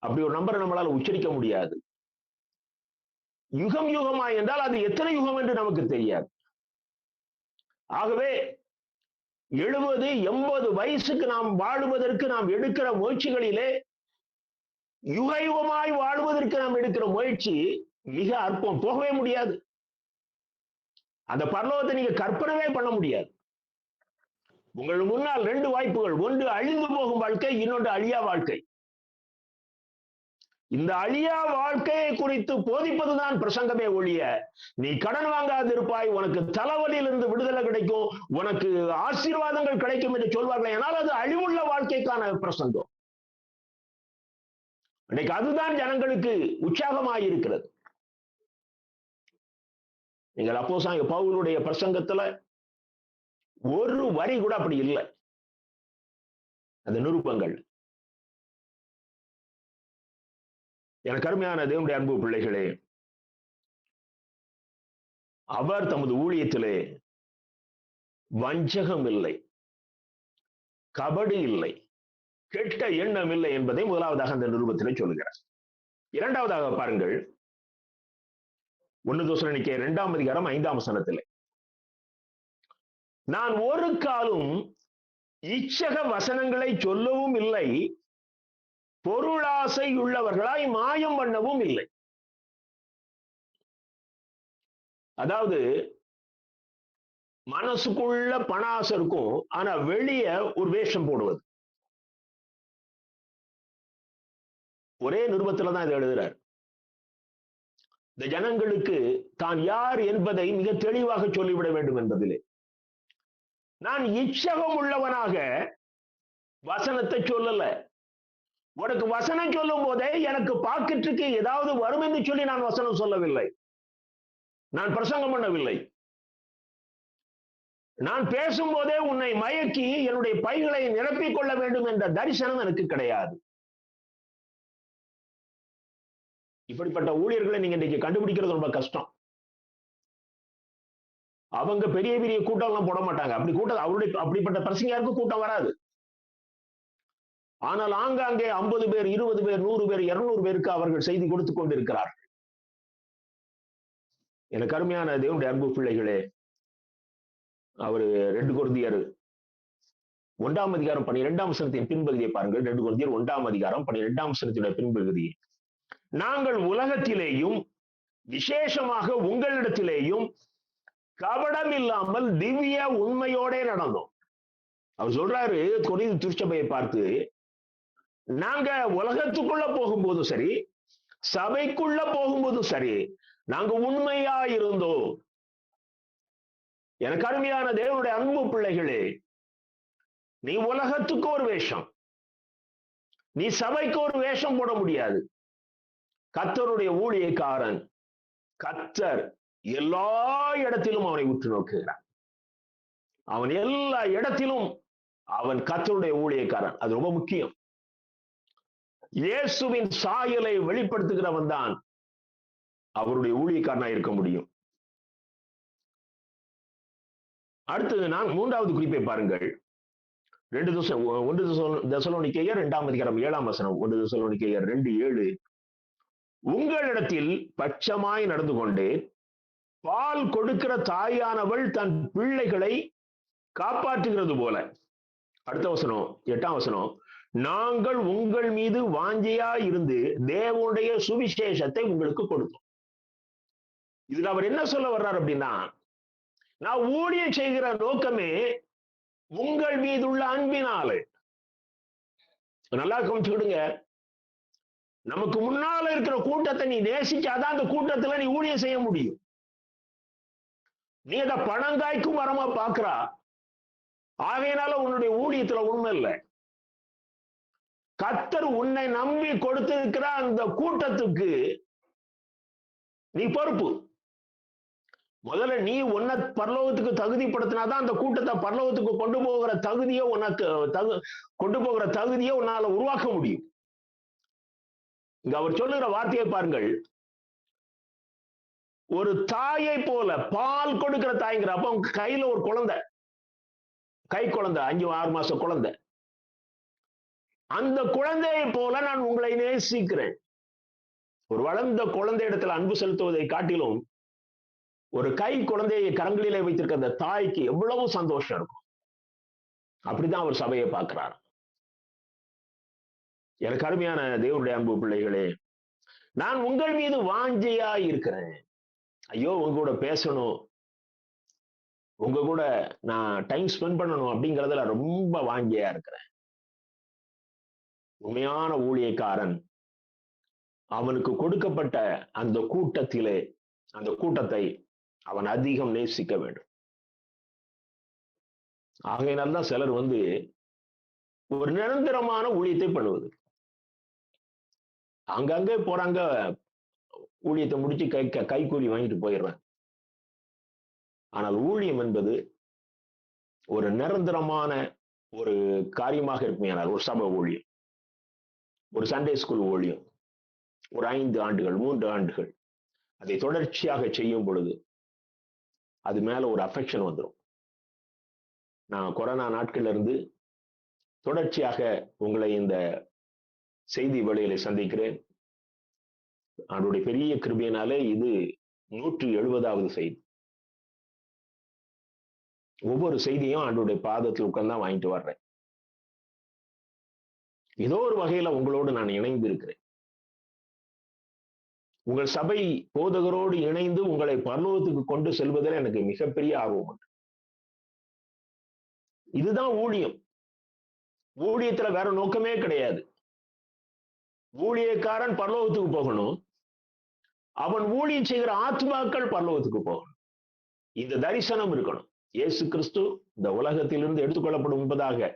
அப்படி ஒரு நம்பரை நம்மளால உச்சரிக்க முடியாது. யுகம் யுகமாய் என்றால் அது எத்தனை யுகம் என்று நமக்கு தெரியாது. ஆகவே 70, 80 வயசுக்கு நாம் வாழுவதற்கு நாம் எடுக்கிற முயற்சிகளிலே யுக யுகமாய் வாழ்வதற்கு நாம் எடுக்கிற முயற்சி மிக அற்பம். போகவே முடியாது. அந்த பரலோகத்தை நீங்க கற்பனவே பண்ண முடியாது. உங்கள் முன்னால் 2 வாய்ப்புகள். ஒன்று அழிந்து போகும் வாழ்க்கை, இன்னொன்று அழியா வாழ்க்கை. இந்த அழியா வாழ்க்கையை குறித்து போதிப்பதுதான் பிரசங்கமே ஒழிய, நீ கடன் வாங்காதிருப்பாய், உனக்கு தலைவலியிலிருந்து விடுதலை கிடைக்கும், உனக்கு ஆசீர்வாதங்கள் கிடைக்கும் என்று சொல்வார்கள். ஆனால் அது அழிவுள்ள வாழ்க்கைக்கான பிரசங்கம். இன்னைக்கு அதுதான் ஜனங்களுக்கு உற்சாகமாயிருக்கிறது. நீங்கள் அப்போஸ்தலனாகிய பவுலுடைய பிரசங்கத்துல ஒரு வரி கூட அப்படி இல்லை. அந்த நிருபங்கள். எனக்கு அருமையான தேவனுடைய அன்பு பிள்ளைகளே, அவர் தமது ஊழியத்திலே வஞ்சகம் இல்லை, கபடு இல்லை, கெட்ட எண்ணம் இல்லை என்பதை முதலாவதாக அந்த நிருபத்திலே சொல்லுகிறார். இரண்டாவதாக பாருங்கள், 1 தெசலோனிக்கேயர் 2ஆம் அதிகாரம் 5ஆம் வசனத்திலே, நான் ஒரு காலும் இச்சக வசனங்களை சொல்லவும் இல்லை, பொருளாசை உள்ளவர்களாய் மாயம் பண்ணவும் இல்லை. அதாவது மனசுக்குள்ள பண ஆசை இருக்கும், ஆனா வெளிய ஒரு வேஷம் போடுவது. ஒரே நிருபத்துல தான் இதை எழுதுறார். இந்த ஜனங்களுக்கு தான் யார் என்பதை மிக தெளிவாக சொல்லிவிட வேண்டும் என்பதிலே, நான் இச்சகம் உள்ளவனாக வசனத்தை சொல்லல. உனக்கு வசனம் சொல்லும் போதே எனக்கு பாக்கெட்டுக்கு ஏதாவது வரும் என்று சொல்லி நான் வசனம் சொல்லவில்லை, நான் பிரசங்கம் பண்ணவில்லை. நான் பேசும் போதே உன்னை மயக்கி என்னுடைய பைகளை நிரப்பிக் கொள்ள வேண்டும் என்ற தரிசனம் எனக்கு கிடையாது. இப்படிப்பட்ட ஊழியர்களை நீங்க இன்னைக்கு கண்டுபிடிக்கிறது ரொம்ப கஷ்டம். அவங்க பெரிய பெரிய கூட்டம் எல்லாம் போட மாட்டாங்க. அப்படி கூட்டம் அவருடைய அப்படிப்பட்ட பிரசங்கியாருக்கு கூட்டம் வராது. ஆனால் ஆங்காங்கே 50 பேர், 20 பேர், 100 பேர், 200 பேருக்கு அவர்கள் செய்தி கொடுத்துக் கொண்டிருக்கிறார்கள். எனக்கு அருமையான தேவனுடைய அன்பு பிள்ளைகளே, அவரு 2 கொரிந்தியர் 1ஆம் அதிகாரம் 12ஆம் வசனத்தின் பின்பகுதியை பாருங்கள். 2 கொரிந்தியர் 1ஆம் அதிகாரம் 12ஆம் வசனத்தினுடைய பின்பகுதி, நாங்கள் உலகத்திலேயும் விசேஷமாக உங்களிடத்திலேயும் கபடம் இல்லாமல் திவ்ய உண்மையோட நடந்தோம். அவர் சொல்றாரு கொரிந்து திருச்சபையை பார்த்து, நாங்க உலகத்துக்குள்ள போகும்போதும் சரி, சபைக்குள்ள போகும்போதும் சரி, நாங்க உண்மையா இருந்தோம். எனக்கு அருமையான தேவனுடைய அன்பு பிள்ளைகளே, நீ உலகத்துக்கு ஒரு வேஷம், நீ சபைக்கு ஒரு வேஷம் போட முடியாது. கர்த்தருடைய ஊழியக்காரன், கர்த்தர் எல்லா இடத்திலும் அவனை உற்று நோக்குகிறான். அவன் எல்லா இடத்திலும் அவன் கர்த்தருடைய ஊழியக்காரன். அது ரொம்ப முக்கியம். இயேசுவின் சாயலை வெளிப்படுத்துகிறவன் தான் அவருடைய ஊழியக்காரனா இருக்க முடியும். அடுத்தது நான் 3வது குறிப்பை பாருங்கள். 1 தெசலோனிக்கேயர் 2ஆம் அதிகாரம் 7ஆம் வசனம். 1 தெசலோனிக்கேயர் 2:7, உங்களிடத்தில் பட்சமாய் நடந்து கொண்டு பால் கொடுக்கிற தாயானவள் தன் பிள்ளைகளை காப்பாற்றுகிறது போல. அடுத்த வசனம் 8ஆம் வசனம், நாங்கள் உங்கள் மீது வாஞ்சையா இருந்து தேவனுடைய சுவிசேஷத்தை உங்களுக்கு கொடுத்தோம். இதுல அவர் என்ன சொல்ல வர்றார் அப்படின்னா, நான் ஊழியம் செய்கிற நோக்கமே உங்கள் மீது உள்ள அன்பினாலே. நல்லா கவனிச்சுக்கிடுங்க, நமக்கு முன்னால இருக்கிற கூட்டத்தை நீ நேசிச்சாதான் அந்த கூட்டத்துல நீ ஊழியம் செய்ய முடியும். நீ அத பணங்காய்க்கும் வரமா பாக்குறா, ஆகையினால உன்னுடைய ஊழியத்துல உண்மை இல்லை. கர்த்தர் உன்னை நம்பி கொடுத்திருக்கிற அந்த கூட்டத்துக்கு நீ பொறுப்பு. முதல்ல நீ உன்னை பரலோகத்துக்கு தகுதிப்படுத்தினாதான் அந்த கூட்டத்தை பரலோகத்துக்கு கொண்டு போகிற தகுதியை உன்னால உருவாக்க முடியும். இங்க அவர் சொல்லுகிற வார்த்தையை பாருங்கள், ஒரு தாயை போல பால் கொடுக்கிற தாய்ங்கிற, அப்ப உங்க கையில ஒரு குழந்தை, கை குழந்தை, 5-6 மாச குழந்தை, அந்த குழந்தையை போல நான் உங்களை நேசிக்கிறேன். ஒரு வளர்ந்த குழந்தை இடத்துல அன்பு செலுத்துவதை காட்டிலும் ஒரு கை குழந்தையை கரங்களிலே வைத்திருக்க அந்த தாய்க்கு எவ்வளவு சந்தோஷம் இருக்கும். அப்படிதான் அவர் சபையை பார்க்கிறார். எனக்கு அருமையான தேவனுடைய அன்பு பிள்ளைகளே, நான் உங்கள் மீது வாஞ்சையா இருக்கிறேன். ஐயோ, உங்க கூட பேசணும், உங்க கூட நான் டைம் ஸ்பெண்ட் பண்ணணும் அப்படிங்கறதுல ரொம்ப வாங்கியா இருக்கிறேன். உண்மையான ஊழியக்காரன் அவனுக்கு கொடுக்கப்பட்ட அந்த கூட்டத்திலே அந்த கூட்டத்தை அவன் அதிகம் நேசிக்க வேண்டும். ஆகையினால்தான் சிலர் ஒரு நிரந்தரமான ஊழியத்தை பண்ணுவது. அங்கங்கே போறாங்க, ஊழியத்தை முடிச்சு கைக்கூலி வாங்கிட்டு போயிடுறாங்க. ஆனால் ஊழியம் என்பது ஒரு நிரந்தரமான ஒரு காரியமாக இருக்குமேயானால், ஒரு சபை ஊழியம், ஒரு சண்டே ஸ்கூல் ஊழியம், ஒரு 5 ஆண்டுகள் 3 ஆண்டுகள் அதை தொடர்ச்சியாக செய்யும் பொழுது அது மேல ஒரு அஃபெக்ஷன் வந்துடும். நான் கொரோனா நாட்கள்ல இருந்து தொடர்ச்சியாக உங்களை இந்த செய்தி வேளையில சந்திக்கிறேன். அவருடைய பெரிய கிருபையினாலே இது 170வது செய்தி. ஒவ்வொரு செய்தியும் ஆண்டவருடைய பாதத்தில் உட்கார்ந்து தான் வாங்கிட்டு வர்றேன். ஏதோ ஒரு வகையில உங்களோடு நான் இணைந்து இருக்கிறேன். உங்கள் சபை போதகரோடு இணைந்து உங்களை பரலோகத்துக்கு கொண்டு செல்வதில் எனக்கு மிகப்பெரிய ஆர்வம் உண்டு. இதுதான் ஊழியம். ஊழியத்துல வேற நோக்கமே கிடையாது. ஊழியக்காரன் பரலோகத்துக்கு போகணும், அவன் ஊழியம் செய்கிற ஆத்மாக்கள் பரலோகத்துக்கு போகணும். இந்த தரிசனம் இருக்கணும். இயேசு கிறிஸ்து இந்த உலகத்திலிருந்து எடுத்துக்கொள்ளப்படும் என்பதாக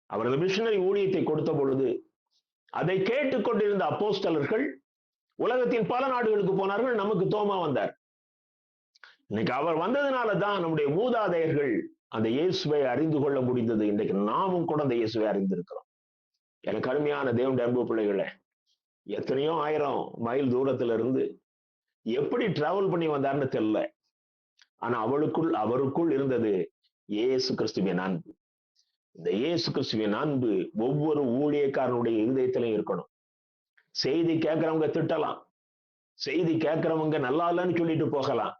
அவர் அந்த மிஷனரி ஊழியத்தை கொடுத்த பொழுது அதை கேட்டுக்கொண்டிருந்த அப்போஸ்தலர்கள் உலகத்தின் பல நாடுகளுக்கு போனார்கள். நமக்கு தோமா வந்தார். இன்னைக்கு அவர் வந்ததுனால தான் நம்முடைய மூதாதையர்கள் அந்த இயேசுவை அறிந்து கொள்ள முடிந்தது. இன்றைக்கு நாமும் கூட அந்த இயேசுவை அறிந்திருக்கிறோம். எனக்கு அருமையான தேவனுடைய அன்பு பிள்ளைகளை, எத்தனையோ 1000 மைல் தூரத்துல இருந்து எப்படி டிராவல் பண்ணி வந்தார்னு தெரியல. ஆனா அவருக்குள் இருந்தது இயேசு கிறிஸ்துவின் அன்பு. இந்த இயேசு கிறிஸ்துவின் அன்பு ஒவ்வொரு ஊழியக்காரனுடைய இருதயத்திலும் இருக்கணும். செய்தி கேட்கிறவங்க திட்டலாம், செய்தி கேட்கிறவங்க நல்லா இல்லைன்னு சொல்லிட்டு போகலாம்.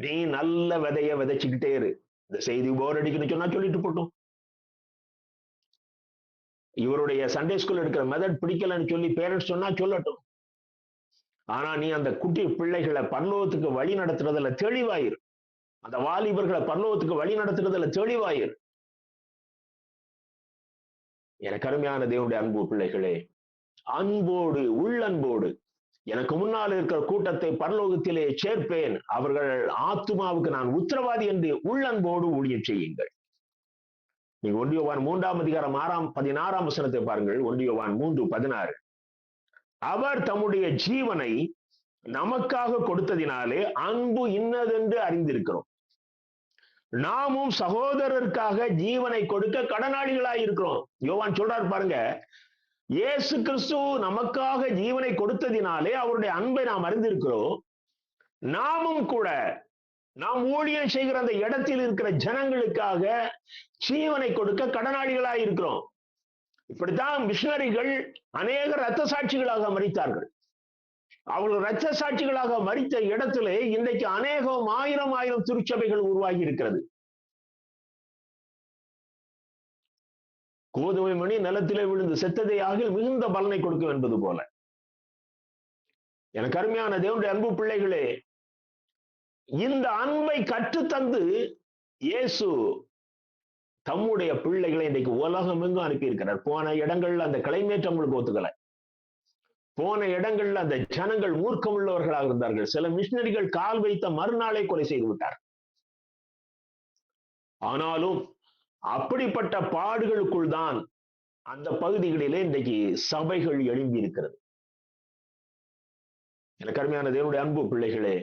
நீ நல்ல விதைய விதைச்சுக்கிட்டே இரு. இந்த செய்தி போர் அடிக்கணும்னு சொன்னா சொல்லிட்டு போட்டும். இவருடைய சண்டே ஸ்கூல் எடுக்கிற மெத்தட் பிடிக்கலன்னு சொல்லி பேரண்ட்ஸ் சொன்னா சொல்லட்டும். ஆனா நீ அந்த குட்டி பிள்ளைகளை பரலோகத்துக்கு வழி நடத்துறதுல தெளிவாயிரு. அந்த வாலிபர்களை பரலோகத்துக்கு வழி நடத்துறதுல தெளிவாயிரு. எனக்கு அருமையான தேவனுடைய அன்பு பிள்ளைகளே, அன்போடு உள்ளன்போடு எனக்கு முன்னால் இருக்கிற கூட்டத்தை பரலோகத்திலே சேர்ப்பேன், அவர்கள் ஆத்துமாவுக்கு நான் உத்தரவாதி என்று உள்ளன்போடு ஊழியம் செய்யுங்கள். நீங்க 1 யோவான் 3ஆம் அதிகாரம் 16ஆம் வசனத்தை பாருங்கள். 1 யோவான் 3:16. அவர் தம்முடைய ஜீவனை நமக்காக கொடுத்ததினாலே அன்பு இன்னதென்று அறிந்திருக்கிறோம். நாமும் சகோதரருக்காக ஜீவனை கொடுக்க கடனாளிகளாய் இருக்கிறோம். யோவான் சொல்றார் பாருங்க, இயேசு கிறிஸ்து நமக்காக ஜீவனை கொடுத்ததினாலே அவருடைய அன்பை நாம் அறிந்திருக்கிறோம். நாமும் கூட நாம் ஊழியம் செய்கிற அந்த இடத்தில் இருக்கிற ஜனங்களுக்காக ஜீவனை கொடுக்க கடனாளிகளாய் இருக்கிறோம். இப்படித்தான் மிஷனரிகள் அநேக இரத்த சாட்சிகளாக மரித்தார்கள். அவர்கள் இரத்த சாட்சிகளாக மரித்த இடத்திலே இன்றைக்கு அநேகம் 1000 திருச்சபைகள் உருவாகி இருக்கிறது. கோதுமை மணி நிலத்திலே விழுந்து செத்ததை ஆகில் மிகுந்த பலனை கொடுக்கும் என்பது போல. எனக்கு அருமையான தேவனுடைய அன்பு பிள்ளைகளே, இந்த அன்பை கற்றுத்தந்து இயேசு தம்முடைய பிள்ளைகளை இன்றைக்கு உலகம் எங்கும் அனுப்பி இருக்கிறார். போன இடங்கள்ல அந்த கிளைமேட் உங்களுக்கு ஒத்துக்கல. போன இடங்கள்ல அந்த ஜனங்கள் மூர்க்கம் உள்ளவர்களாக இருந்தார்கள். சில மிஷனரிகள் கால் வைத்த மறுநாளை கொலை செய்து விட்டார். ஆனாலும் அப்படிப்பட்ட பாடுகளுக்குள் தான் அந்த பகுதிகளிலே இன்றைக்கு சபைகள் எழும்பி இருக்கிறது. எனக்கு அருமையான தேவனுடைய அன்பு பிள்ளைகளே,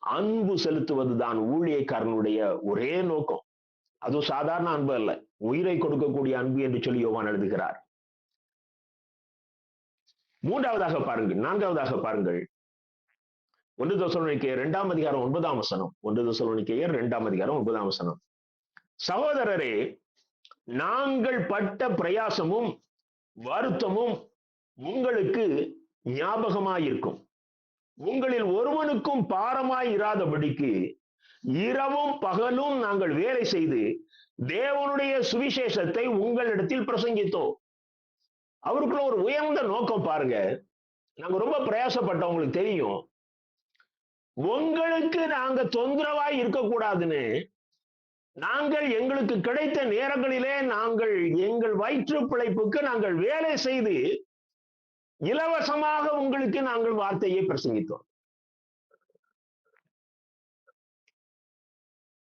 அன்பு செலுத்துவதுதான் ஊழியக்காரனுடைய ஒரே நோக்கம். அதுவும் சாதாரண அன்பு அல்ல, உயிரை கொடுக்கக்கூடிய அன்பு என்று சொல்லி யோவான் எழுதுகிறார். 3ஆவதாக பாருங்கள், 4ஆவதாக பாருங்கள். 1 தெசலோனிக்கேயர் 2ஆம் அதிகாரம் 9ஆம் வசனம். 1 தெசலோனிக்கேயர் 2ஆம் அதிகாரம் 9ஆம் வசனம். சகோதரரே, நாங்கள் பட்ட பிரயாசமும் வருத்தமும் உங்களுக்கு ஞாபகமாயிருக்கும். உங்களில் ஒருவனுக்கும் பாரமாய் இராதபடிக்கு இரவும் பகலும் நாங்கள் வேலை செய்து தேவனுடைய சுவிசேஷத்தை உங்களிடத்தில் பிரசங்கித்தோம். அவருக்குள்ள ஒரு உயர்ந்த நோக்கம் பாருங்க. நாங்க ரொம்ப பிரயாசப்பட்டவங்களுக்கு தெரியும், உங்களுக்கு நாங்க தொந்தரவாய் இருக்கக்கூடாதுன்னு நாங்கள் எங்களுக்கு கிடைத்த நேரங்களிலே நாங்கள் எங்கள் வயிற்று பிழைப்புக்கு நாங்கள் வேலை செய்து இலவசமாக உங்களுக்கு நாங்கள் வார்த்தையை பிரசங்கித்தோம்.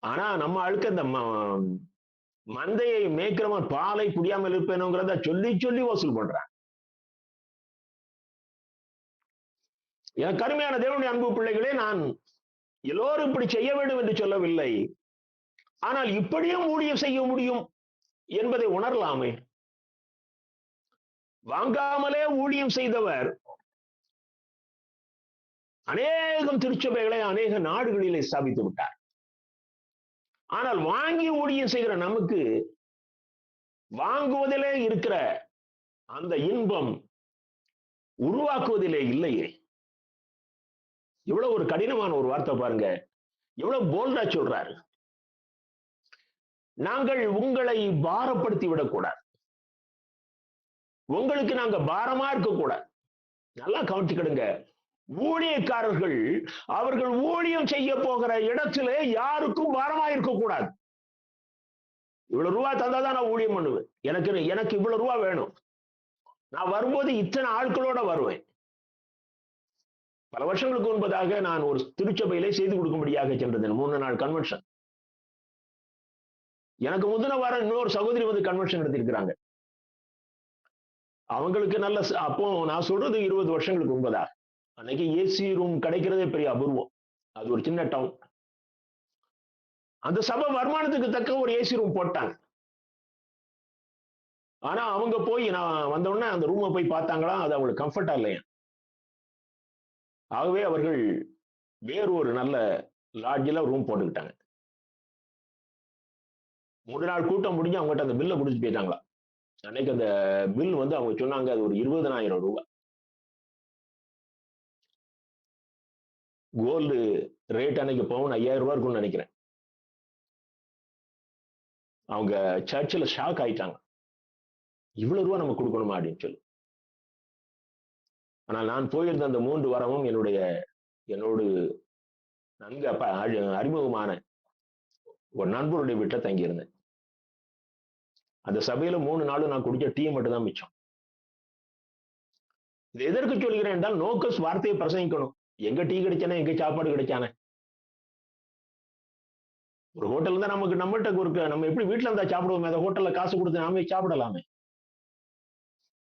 ஆனா நம்ம ஆளுக்கு அந்த மந்தையை மேய்க்கிறவன் பாலை குடியாமல் இருப்பேனுங்கிறத சொல்லி சொல்லி வசூல் பண்றான். எனக்கு கருமையான தேவனுடைய அன்பு பிள்ளைகளே, நான் எல்லோரும் இப்படி செய்ய வேண்டும் என்று சொல்லவில்லை. ஆனால் இப்படியும் ஊழியம் செய்ய முடியும் என்பதை உணரலாமே. வாங்காமலே ஊழியம் செய்தவர் அநேகம் திருச்சபைகளை அநேக நாடுகளிலே ஸ்தாபித்து விட்டார். ஆனால் வாங்கி ஊழியம் செய்கிற நமக்கு வாங்குவதிலே இருக்கிற அந்த இன்பம் உருவாக்குவதிலே இல்லையே. இவ்வளவு ஒரு கடினமான ஒரு வார்த்தை பாருங்க, எவ்வளவு போல்டா சொல்றாரு. நாங்கள் உங்களை பாரப்படுத்தி விடக்கூடாது, உங்களுக்கு நாங்க பாரமா இருக்கக்கூடாது. நல்லா கவனிச்சுக்கிடுங்க. ஊழியக்காரர்கள் அவர்கள் ஊழியம் செய்ய போகிற இடத்திலே யாருக்கும் பாரமா இருக்கக்கூடாது. இவ்வளவு ரூபா தந்தாதான் நான் ஊழியம் பண்ணுவேன், எனக்கு இவ்வளவு ரூபா வேணும், நான் வரும்போது இத்தனை ஆட்களோட வருவேன். பல வருஷங்களுக்கு முன்பதாக நான் ஒரு திருச்சபையிலே செய்து கொடுக்கும்படியாக சென்றேன். 3 நாள் கன்வென்ஷன். எனக்கு முந்தின வாரம் இன்னொரு சகோதரி வந்து கன்வென்ஷன் நடத்திருக்கிறாங்க. அவங்களுக்கு நல்ல, அப்போ நான் சொல்றது 20 வருஷங்களுக்கு முன்பதாக. அன்னைக்கு ஏசி ரூம் கிடைக்கிறதே பெரிய அபூர்வம். அது ஒரு சின்ன டவுன். அந்த சபை வருமானத்துக்கு தக்க ஒரு ஏசி ரூம் போட்டாங்க. ஆனா அவங்க போய், நான் வந்த உடனே அந்த ரூமை போய் பார்த்தாங்களா, அது அவங்களுக்கு கம்ஃபர்டா இல்லையா. ஆகவே அவர்கள் வேறு ஒரு நல்ல லாட்ஜில் ரூம் போட்டுக்கிட்டாங்க. 3 நாள் கூட்டம் முடிஞ்சு அவங்ககிட்ட அந்த பில்லை முடிச்சு போயிட்டாங்களா. அன்னைக்கு அந்த பில் வந்து அவங்க சொன்னாங்க, அது ஒரு 20,000 ரூபாய். கோல்டு ரேட் அன்னைக்கு பவுன் 5,000 ரூபாய் இருக்கும்னு நினைக்கிறேன். அவங்க சர்ச்சில் ஷாக் ஆயிட்டாங்க, இவ்வளவு ரூபா நம்ம கொடுக்கணுமா அப்படின்னு சொல்லி. ஆனால் நான் போயிருந்த அந்த 3 வாரமும் என்னோடு நன்கு அறிமுகமான ஒரு நண்பருடைய வீட்டை தங்கியிருந்தேன். அந்த சபையில 3 நாளும் நான் குடிச்ச டீ மட்டும் தான் மிச்சம். இது எதற்கு சொல்கிறேன் என்றால், நோக்கஸ் வார்த்தையை பிரசங்கிக்கணும். எங்க டீ கிடைச்சானே, எங்க சாப்பாடு கிடைச்சானே. ஒரு ஹோட்டல் தான் நமக்கு, நம்மகிட்ட ஒரு, நம்ம எப்படி வீட்டுல இருந்தா சாப்பிடுவோமே, அந்த ஹோட்டல்ல காசு கொடுத்து நாமே சாப்பிடலாமே.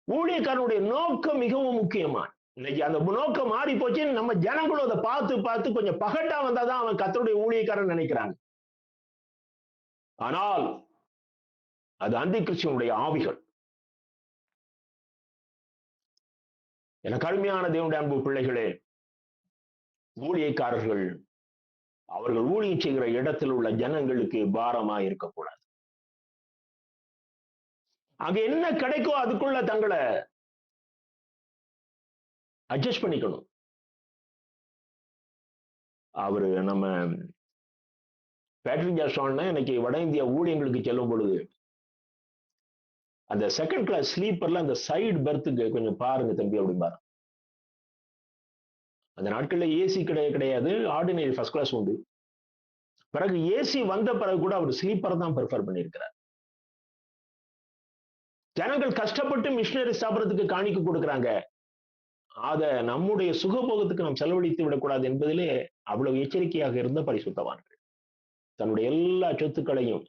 ஊழியக்காரனுடைய நோக்கம் மிகவும் முக்கியமா. இன்னைக்கு அந்த நோக்கம் மாறி போச்சு. நம்ம ஜனங்களும் அதை பார்த்து பார்த்து கொஞ்சம் பகட்டா வந்தாதான் அவன் கர்த்தருடைய ஊழியக்காரன் நினைக்கிறாங்க. ஆனால் அது அந்தி கிறிஸ்துவனுடைய ஆவிகள். எனக்கு அருமையான தேவனுடைய அன்பு பிள்ளைகளே, ஊழியக்காரர்கள் அவர்கள் ஊழியம் செய்கிற இடத்தில் உள்ள ஜனங்களுக்கு பாரமா இருக்கக்கூடாது. அங்க என்ன கிடைக்கும் அதுக்குள்ள தங்களை அட்ஜஸ்ட் பண்ணிக்கணும். அவரு நம்ம பேட்ரிக் ஜான்சன் இன்னைக்கு வட இந்தியா ஊழியங்களுக்கு செல்லும் பொழுது அந்த செகண்ட் கிளாஸ் ஸ்லீப்பர்ல அந்த சைடு பெர்த்துக்கு கொஞ்சம் பாருங்க தம்பி அப்படிம்பாரு. அந்த நாட்கள்ல ஏசி கிடையாது, ஆர்டினரி ஃபர்ஸ்ட் கிளாஸ் உண்டு. பிறகு ஏசி வந்த பிறகு கூட அவர் ஸ்லீப்பர் தான் ப்ரிஃபர் பண்ணியிருக்கிறார். ஜனங்கள் கஷ்டப்பட்டு மிஷினரி ஸ்தாபனத்துக்கு காணிக்க கொடுக்குறாங்க, அத நம்முடைய சுகபோகத்துக்கு நாம் செலவழித்து விடக்கூடாது என்பதிலே அவ்வளவு எச்சரிக்கையாக இருந்த பரிசுத்தவான்கள். தன்னுடைய எல்லா சொத்துக்களையும்,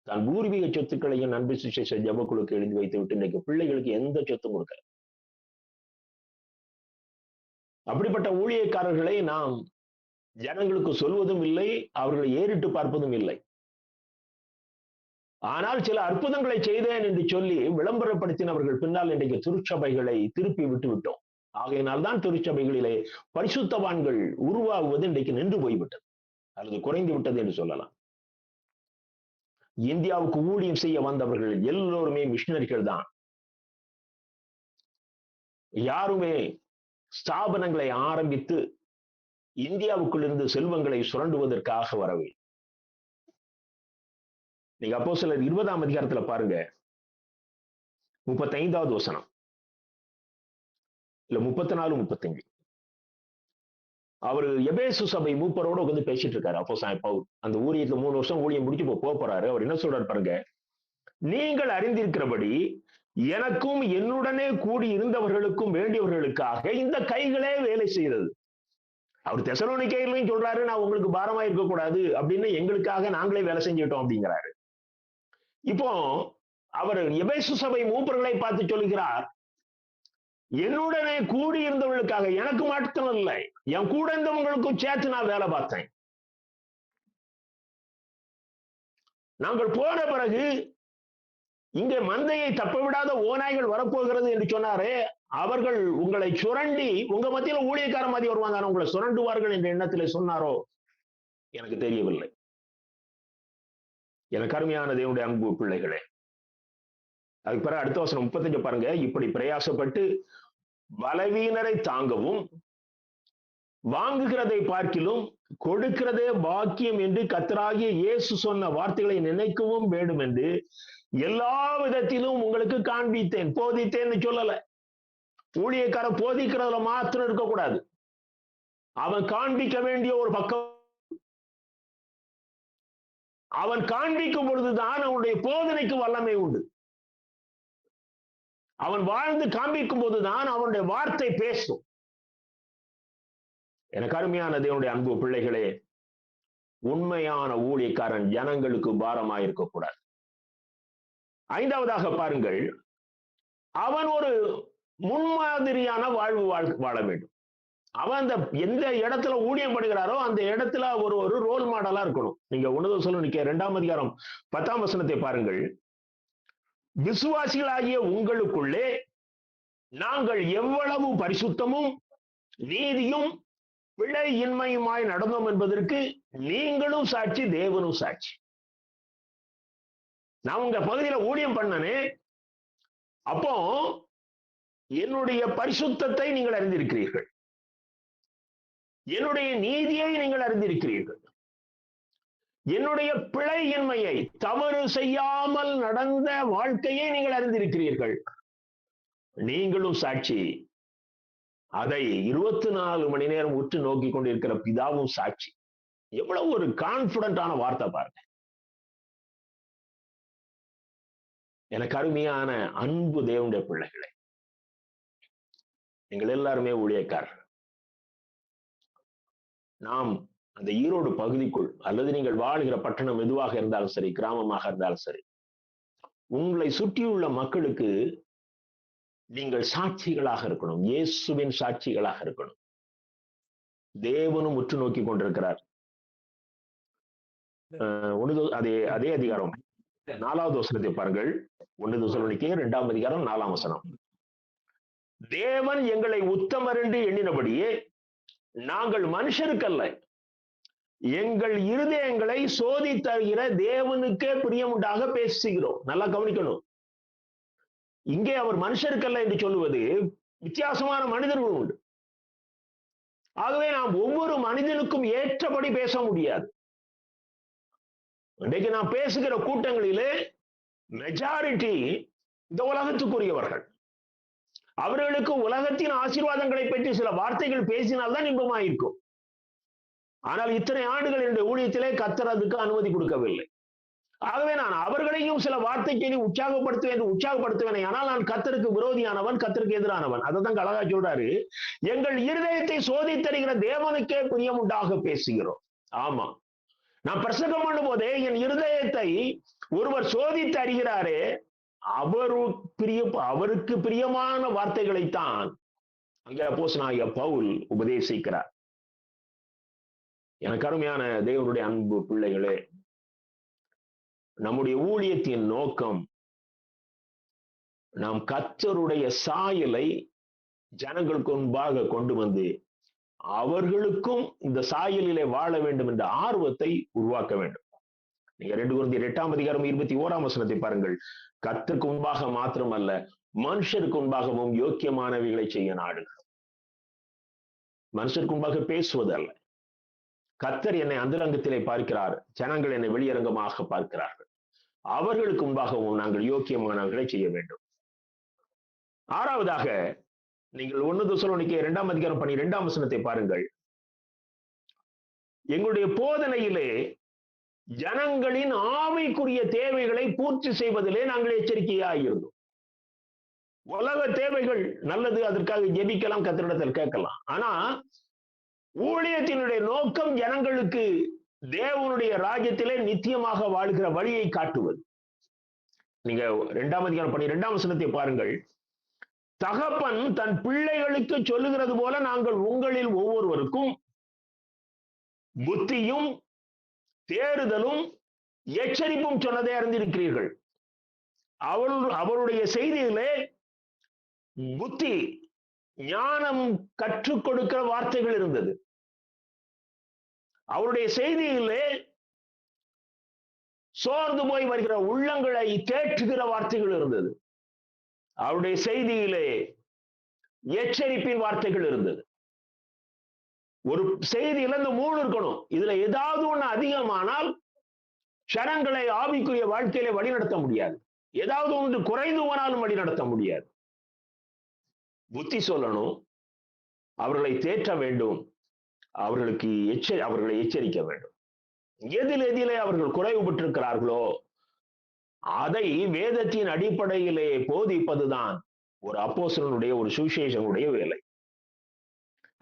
தன் பூர்வீக சொத்துக்களையும் நன்றி சுவிசேஷ ஜெபக்குழுக்கு எழுதி வைத்து விட்டு இன்னைக்கு பிள்ளைகளுக்கு எந்த சொத்தும் கொடுக்கல. அப்படிப்பட்ட ஊழியக்காரர்களை நாம் ஜனங்களுக்கு சொல்வதும் இல்லை, அவர்களை ஏறிட்டு பார்ப்பதும் இல்லை. ஆனால் சில அற்புதங்களை செய்தேன் என்று சொல்லி விளம்பரப்படுத்தினவர்கள் பின்னால் இன்றைக்கு திருச்சபைகளை திருப்பி விட்டு விட்டோம். ஆகையினால்தான் திருச்சபைகளிலே பரிசுத்தவான்கள் உருவாகுவது இன்றைக்கு நின்று போய்விட்டது அல்லது குறைந்து விட்டது என்று சொல்லலாம். இந்தியாவுக்கு ஊழியம் செய்ய வந்தவர்கள் எல்லோருமே மிஷினரிகள் தான். யாருமே ஸ்தாபனங்களை ஆரம்பித்து இந்தியாவுக்குள் இருந்து செல்வங்களை சுரண்டுவதற்காக வரவே. நீங்க அப்போஸ்தலர் 20ஆம் அதிகாரத்துல பாருங்க, 35வது வசனம் இல்ல 34, 35. அவரு எபேசு சபை மூப்பரோட உட்கார்ந்து பேசிட்டு இருக்காரு. அப்போஸ்தலன் பவுல் அந்த ஊழியத்துல 3 வருஷம் ஊழியம் முடிச்சு போறாரு. அவர் என்ன சொல்றாரு பாருங்க, நீங்கள் அறிந்திருக்கிறபடி எனக்கும் என்னுடனே கூடி இருந்தவர்களுக்கும் வேண்டியவர்களுக்காக இந்த கைகளே வேலை செய்கிறது. அவர் தெசலோனிக்கேயர்லயும் சொல்றாரு, நான் உங்களுக்கு பாரமா இருக்கக்கூடாது அப்படின்னு, எங்களுக்காக நாங்களே வேலை செஞ்சுட்டோம் அப்படிங்கிறாரு. இப்போ அவர் எபேசு சபை மூப்பர்களை பார்த்து சொல்லுகிறார், என்னுடனே கூடி இருந்தவர்களுக்காக, எனக்கு மட்டும் இல்லை, என் கூட இருந்தவங்களுக்கும் சேர்த்து நான் வேலை பார்த்தேன். நாங்கள் போன பிறகு இங்கே மந்தையை தப்ப விடாத ஓநாய்கள் வரப்போகிறது என்று சொன்னாரே, அவர்கள் உங்களை சுரண்டி உங்க மத்தியில ஊழியக்கார மாதிரி வருவாங்க, உங்களை சுரண்டுவார்கள் என்ற எண்ணத்திலே சொன்னாரோ எனக்கு தெரியவில்லை. எனக்கு அருமையான தேவனுடைய அன்பு பிள்ளைகளே, அதுக்கு பிறகு அடுத்த வசனம் 35 பாருங்க. இப்படி பிரயாசப்பட்டு பலவீனரை தாங்கவும் வாங்குகிறதை பார்க்கிலும் கொடுக்கிறதே பாக்கியம் என்று கர்த்தராகிய இயேசு சொன்ன வார்த்தைகளை நினைக்கவும் வேண்டும் என்று எல்லா விதத்திலும் உங்களுக்கு காண்பித்தேன். போதித்தேன்னு சொல்லல. ஊழியக்காரன் போதிக்கிறதுல மாத்திரம் இருக்கக்கூடாது. அவன் காண்பிக்க வேண்டிய ஒரு பக்கம், அவன் காண்பிக்கும் பொழுதுதான் அவனுடைய போதனைக்கு வல்லமை உண்டு. அவன் வாழ்ந்து காண்பிக்கும் போதுதான் அவனுடைய வார்த்தை பேசும். எனக்கு அருமையான தேவனுடைய அன்பு பிள்ளைகளே, உண்மையான ஊழியக்காரன் ஜனங்களுக்கு பாரமாக இருக்கக்கூடாது. 5வதாக பாருங்கள், அவன் ஒரு முன்மாதிரியான வாழ்வு வாழ வேண்டும். அவன் அந்த எந்த இடத்துல ஊழியம் பண்ணுகிறாரோ அந்த இடத்துல ஒரு ரோல் மாடலா இருக்கணும். நீங்க 1 தெசலோனிக்கேயர் 2ஆம் அதிகாரம் 10ஆம் வசனத்தை பாருங்கள். விசுவாசிகளாகிய உங்களுக்குள்ளே நாங்கள் எவ்வளவு பரிசுத்தமும் நீதியும் பிழையின்மையுமாய் நடந்தோம் என்பதற்கு நீங்களும் சாட்சி, தேவனும் சாட்சி. நான் உங்க பகுதியில ஊழியம் பண்ணனே, அப்போ என்னுடைய பரிசுத்தத்தை நீங்கள் அறிந்திருக்கிறீர்கள், என்னுடைய நீதியை நீங்கள் அறிந்திருக்கிறீர்கள், என்னுடைய பிழையின்மையை, தவறு செய்யாமல் நடந்த வாழ்க்கையை நீங்கள் அறிந்திருக்கிறீர்கள். நீங்களும் சாட்சி. அதை 24 மணி நேரம் உற்று நோக்கி கொண்டிருக்கிற பிதாவும் சாட்சி. எவ்வளவு ஒரு கான்பிடண்டான வார்த்தை பாருங்க. எனக்கு அருமையான அன்பு தேவனுடைய பிள்ளைகளே, நீங்கள் எல்லாருமே ஊழியக்காரர். நாம் அந்த ஈரோடு பகுதிக்குள் அல்லது நீங்கள் வாழ்கிற பட்டணம் எதுவாக இருந்தாலும் சரி, கிராமமாக இருந்தாலும் சரி, உங்களை சுற்றியுள்ள மக்களுக்கு நீங்கள் சாட்சிகளாக இருக்கணும். இயேசுவின் சாட்சிகளாக இருக்கணும். தேவனும் உற்று நோக்கி கொண்டிருக்கிறார். அதே அதிகாரம் 4வது வசனத்தை பாருங்கள். 1 தெசலோனிக்கேயர் 2ஆம் அதிகாரம் 4ஆம் வசனம். தேவன் எங்களை உத்தமர் என்று எண்ணினபடியே நாங்கள் மனுஷருக்கல்ல, எங்கள் இருதயங்களை சோதித்தருகிற தேவனுக்கே பிரியமுண்டாக பேசுகிறோம். நல்லா கவனிக்கணும். இங்கே அவர் மனுஷருக்கல்ல என்று சொல்லுவது, வித்தியாசமான மனிதர்கள் உண்டு. ஆகவே நாம் ஒவ்வொரு மனிதனுக்கும் ஏற்றபடி பேச முடியாது. இன்றைக்கு நாம் பேசுகிற கூட்டங்களிலே மெஜாரிட்டி இந்த உலகத்துக்குரியவர்கள். அவர்களுக்கு உலகத்தின் ஆசீர்வாதங்களை பற்றி சில வார்த்தைகள் பேசினால்தான் இன்பமாயிருக்கும். ஆனால் இத்தனை ஆண்டுகள் என்னுடைய ஊழியத்திலே கர்த்தர் அதுக்கு அனுமதி கொடுக்கவில்லை. ஆகவே நான் அவர்களையும் சில வார்த்தைக்கு உற்சாகப்படுத்துவேன். ஆனால் நான் கர்த்தருக்கு விரோதியானவன், கர்த்தருக்கு எதிரானவன். அதைதான் அழகா சொல்றாரு, எங்கள் இருதயத்தை சோதித்தருகிற தேவனுக்கே பிரியமுண்டாக பேசுகிறோம். ஆமா, நான் பிரசங்கம் பண்ணும் போதே என் இருதயத்தை ஒருவர் சோதித்து அறிகிறாரே, அவருக்கு பிரியமான வார்த்தைகளைத்தான் அங்கே அப்போஸ்தலனாகிய பவுல் உபதேசிக்கிறார். எனக்கு அருமையான தேவனுடைய அன்பு பிள்ளைகளே, நம்முடைய ஊழியத்தின் நோக்கம் நாம் கர்த்தருடைய சாயலை ஜனங்களுக்கு முன்பாக கொண்டு வந்து அவர்களுக்கும் இந்த சாயலிலே வாழ வேண்டும் என்ற ஆர்வத்தை உருவாக்க வேண்டும். நீங்க 2 கொரிந்தியர் 8ஆம் அதிகாரம் 21ஆம் வசனத்தை பாருங்கள். கர்த்தருக்கு முன்பாக மாத்திரமல்ல, மனுஷருக்கு முன்பாகவும் யோக்கியமானவைகளை செய்ய நாடுகிறோம். மனுஷருக்கு முன்பாக பேசுவது அல்ல. கர்த்தர் என்னை அந்தரங்கத்திலே பார்க்கிறார், ஜனங்கள் என்னை வெளியரங்கமாக பார்க்கிறார்கள். அவர்களுக்கு முன்பாகவும் நாங்கள் யோக்கியமானவர்களை செய்ய வேண்டும். 6வதாக நீங்கள் 1 தெசலோனிக்கேயர் 2ஆம் அதிகாரம் 12ஆம் வசனத்தை பாருங்கள். எங்களுடைய போதனையிலே ஜனங்களின் ஆவிக்குரிய தேவைகளை பூர்த்தி செய்வதிலே நாங்கள் எச்சரிக்கையாக இருந்தோம். உலக தேவைகள் நல்லது, அதற்காக ஜெபிக்கலாம், கர்த்தரிடத்தில் கேட்கலாம். ஆனா ஊழியத்தினுடைய நோக்கம் ஜனங்களுக்கு தேவனுடைய ராஜ்யத்திலே நித்தியமாக வாழ்கிற வழியை காட்டுவது. நீங்க 2ஆம் அதிகாரம் 12ஆம் வசனத்தை பாருங்கள். தகப்பன் தன் பிள்ளைகளுக்கு சொல்லுகிறது போல நாங்கள் உங்களில் ஒவ்வொருவருக்கும் புத்தியும் தேறுதலும் எச்சரிப்பும் சொன்னதை அறிந்திருக்கிறீர்கள். அவருடைய செய்தியிலே புத்தி, ஞானம் கற்றுக் கொடுக்கிற வார்த்தைகள் இருந்தது. அவருடைய செய்தியிலே சோர்ந்து போய் வருகிற உள்ளங்களை தேற்றுகிற வார்த்தைகள் இருந்தது. அவருடைய செய்தியிலே எச்சரிப்பின் வார்த்தைகள் இருந்தது. ஒரு செய்தியில இந்த 3 இருக்கணும். இதுல ஏதாவது ஒண்ணு அதிகமானால் ஜனங்களை ஆவிக்குரிய வாழ்க்கையிலே வழிநடத்த முடியாது. ஏதாவது ஒன்று குறைந்து போனாலும் வழிநடத்த முடியாது. புத்தி சொல்லணும், அவர்களை தேற்ற வேண்டும், அவர்களை எச்சரிக்க வேண்டும். எதிலே அவர்கள் குறைவுபட்டிருக்கிறார்களோ அதை வேதத்தின் அடிப்படையிலே போதிப்பதுதான் ஒரு அப்போஸ்தலனுடைய, ஒரு சுவிசேஷனுடைய வேலை.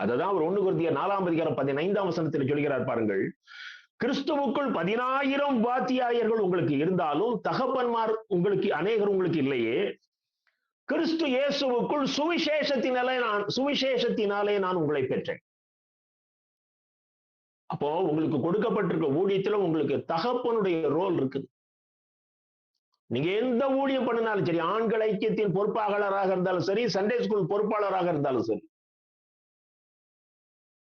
அததான் அவர் 1 கொரிந்தியர் 4ஆம் அதிகாரம் 15ஆம் வசனத்தில் சொல்கிறார் பாருங்கள். கிறிஸ்துவுக்குள் 10,000 உபாத்தியாயர்கள் உங்களுக்கு இருந்தாலும் தகப்பன்மார் உங்களுக்கு அநேகர் உங்களுக்கு இல்லையே. கிறிஸ்து இயேசுவுக்குள் சுவிசேஷத்தினாலே நான் உங்களை பெற்றேன். அப்போ உங்களுக்கு கொடுக்கப்பட்டிருக்க ஊழியத்துல உங்களுக்கு தகப்பனுடைய ரோல் இருக்குது. நீங்க எந்த ஊழியம் பண்ணினாலும் சரி, ஆண்கள் ஐக்கியத்தின் பொறுப்பாளராக இருந்தாலும் சரி, சண்டே ஸ்கூல் பொறுப்பாளராக இருந்தாலும் சரி,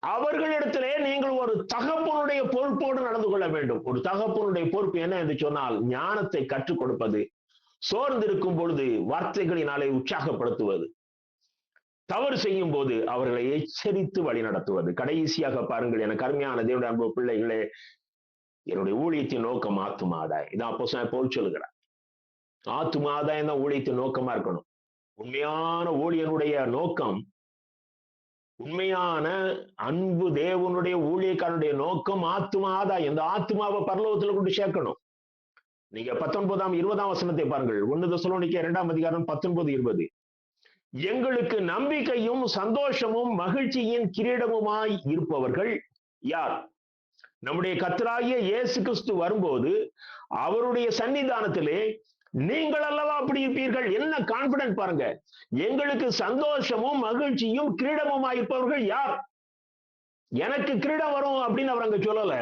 அவர்களிடத்திலே நீங்கள் ஒரு தகப்பனுடைய பொறுப்போடு நடந்து கொள்ள வேண்டும். ஒரு தகப்பனுடைய பொறுப்பு என்ன என்று சொன்னால், ஞானத்தை கற்றுக் கொடுப்பது, சோர்ந்திருக்கும் பொழுது வார்த்தைகளினாலே உற்சாகப்படுத்துவது, தவறு செய்யும் போது அவர்களை எச்சரித்து வழி நடத்துவது. கடைசியாக பாருங்கள், எனக்கு அருமையான தேவனுடைய அன்பு பிள்ளைகளே, என்னுடைய ஊழியத்தின் நோக்கம் ஆத்தும ஆதாயம். இதான் அப்போஸ்தலன் பவுல் சொல்லுகிறார். ஆத்தும ஆதாயம் தான் ஊழியத்தின் நோக்கமா இருக்கணும். உண்மையான ஊழியனுடைய நோக்கம், உண்மையான அன்பு தேவனுடைய ஊழியக்காரனுடைய நோக்கம் ஆத்தும ஆதாயம். இந்த ஆத்துமாவை பரலோகத்துல கொண்டு சேர்க்கணும். நீங்க 19ஆம் 20ஆம் வசனத்தை பாருங்கள். 1 தெசலோனிக்கேயர் 2ஆம் அதிகாரம் 19-20. எங்களுக்கு நம்பிக்கையும் சந்தோஷமும் மகிழ்ச்சியின் கிரீடமுமாய் இருப்பவர்கள் யார்? நம்முடைய கர்த்தராகிய இயேசு கிறிஸ்து வரும்போது அவருடைய சன்னிதானத்திலே நீங்கள் அல்லவா அப்படி இருப்பீர்கள். என்ன கான்பிடன்ட் பாருங்க. எங்களுக்கு சந்தோஷமும் மகிழ்ச்சியும் கிரீடமுமாய் இருப்பவர்கள் யார்? எனக்கு கிரீடம் வரும் அப்படின்னு அவர் அங்க சொல்லல.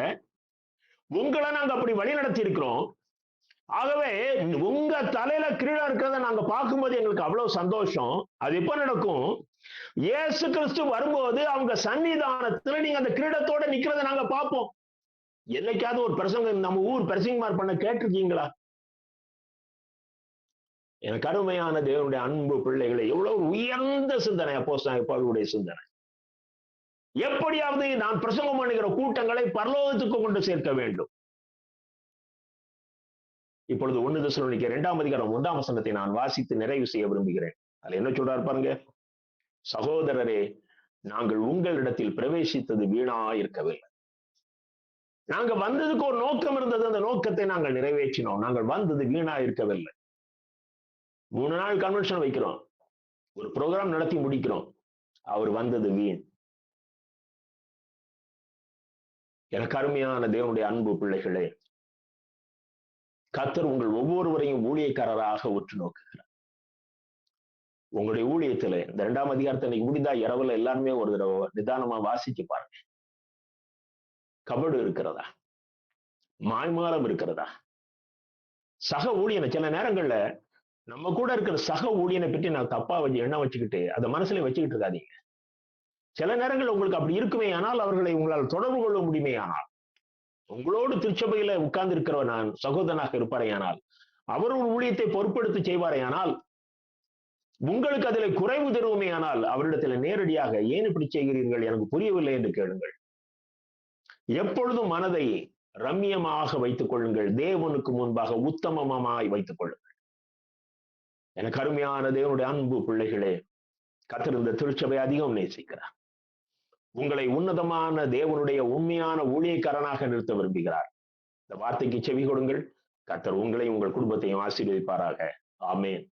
உங்களை நாங்க அப்படி வழி நடத்தி இருக்கிறோம். ஆகவே உங்க தலையில கிரீடம் இருக்கிறத நாங்க பார்க்கும்போது எங்களுக்கு அவ்வளவு சந்தோஷம். அது எப்ப நடக்கும்? இயேசு கிறிஸ்து வரும்போது அவங்க சன்னிதானத்துல நீங்க அந்த கிரீடத்தோட நிக்கிறத நாங்க பார்ப்போம். என்னைக்காவது ஒரு பிரசங்கம் நம்ம ஊர் பிரசங்கமார் பண்ண கேட்டிருக்கீங்களா? எனக்கு அருமையான தேவனுடைய அன்பு பிள்ளைகளை, எவ்வளவு உயர்ந்த சிந்தனை அப்போஸ்தலன் பவுலுடைய சிந்தனை. எப்படியாவது நான் பிரசங்கம் பண்ணுகிற கூட்டங்களை பரலோகத்துக்கு கொண்டு சேர்க்க வேண்டும். இப்பொழுது 1 தெசலோனிக்கேயர் 2ஆம் அதிகாரம் 1ஆம் வசனத்தை நான் வாசித்து நிறைவு செய்ய விரும்புகிறேன். அதுல என்ன சொல்றாரு பாருங்க. சகோதரரே, நாங்கள் உங்களிடத்தில் பிரவேசித்தது வீணா இருக்கவில்லை. நாங்க வந்ததுக்கு ஒரு நோக்கம் இருந்தது. அந்த நோக்கத்தை நாங்கள் நிறைவேற்றினோம். நாங்கள் வந்தது வீணா இருக்கவில்லை. 3 நாள் கன்வென்ஷன் வைக்கிறோம், ஒரு ப்ரோக்ராம் நடத்தி முடிக்கிறோம், அவர் வந்தது வீண். எனக்கு அருமையான தேவனுடைய அன்பு பிள்ளைகளே, கர்த்தர் உங்கள் ஒவ்வொருவரையும் ஊழியக்காரராக உற்று நோக்குகிறார். உங்களுடைய ஊழியத்துல இந்த 2ஆம் அதிகாரத்தை இன்னைக்கு முடிந்தா இரவுல எல்லாருமே ஒரு தடவை நிதானமா வாசிச்சு பாருங்க. கபடு இருக்கிறதா? மாய்மாலம் இருக்கிறதா? சக ஊழியனை சில நேரங்கள்ல நம்ம கூட இருக்கிற சக ஊழியனை பற்றி நான் தப்பா எண்ணம் வச்சுக்கிட்டு அதை மனசுல வச்சுக்கிட்டு இருக்காதீங்க. சில நேரங்கள் உங்களுக்கு அப்படி இருக்குமே ஆனால், அவர்களை உங்களால் தொடர்பு கொள்ள முடியுமே ஆனால், உங்களோடு திருச்சபையில உட்கார்ந்து இருக்கிறவர் நான் சகோதரனாக இருப்பாரே ஆனால், அவர் ஒரு ஊழியத்தை பொறுப்பெடுத்து செய்வாரே ஆனால், உங்களுக்கு அதில் குறைவு தருவுமே ஆனால், அவரிடத்தில் நேரடியாக ஏன் இப்படி செய்கிறீர்கள், எனக்கு புரியவில்லை என்று கேளுங்கள். எப்பொழுதும் மனதை ரம்மியமாக வைத்துக் கொள்ளுங்கள். தேவனுக்கு முன்பாக உத்தமமாய் வைத்துக் கொள்ளுங்கள். எனக்கு அருமையான தேவனுடைய அன்பு பிள்ளைகளே, கர்த்தர் இந்த திருச்சபை அதிகம் நேசிக்கிறார். உங்களை உன்னதமான தேவனுடைய உண்மையான ஊழியக்காரனாக நிறுத்த விரும்புகிறார். இந்த வார்த்தைக்கு செவி கொடுங்கள். கர்த்தர் உங்களையும் உங்கள் குடும்பத்தையும் ஆசீர்வதிப்பாராக. ஆமென்.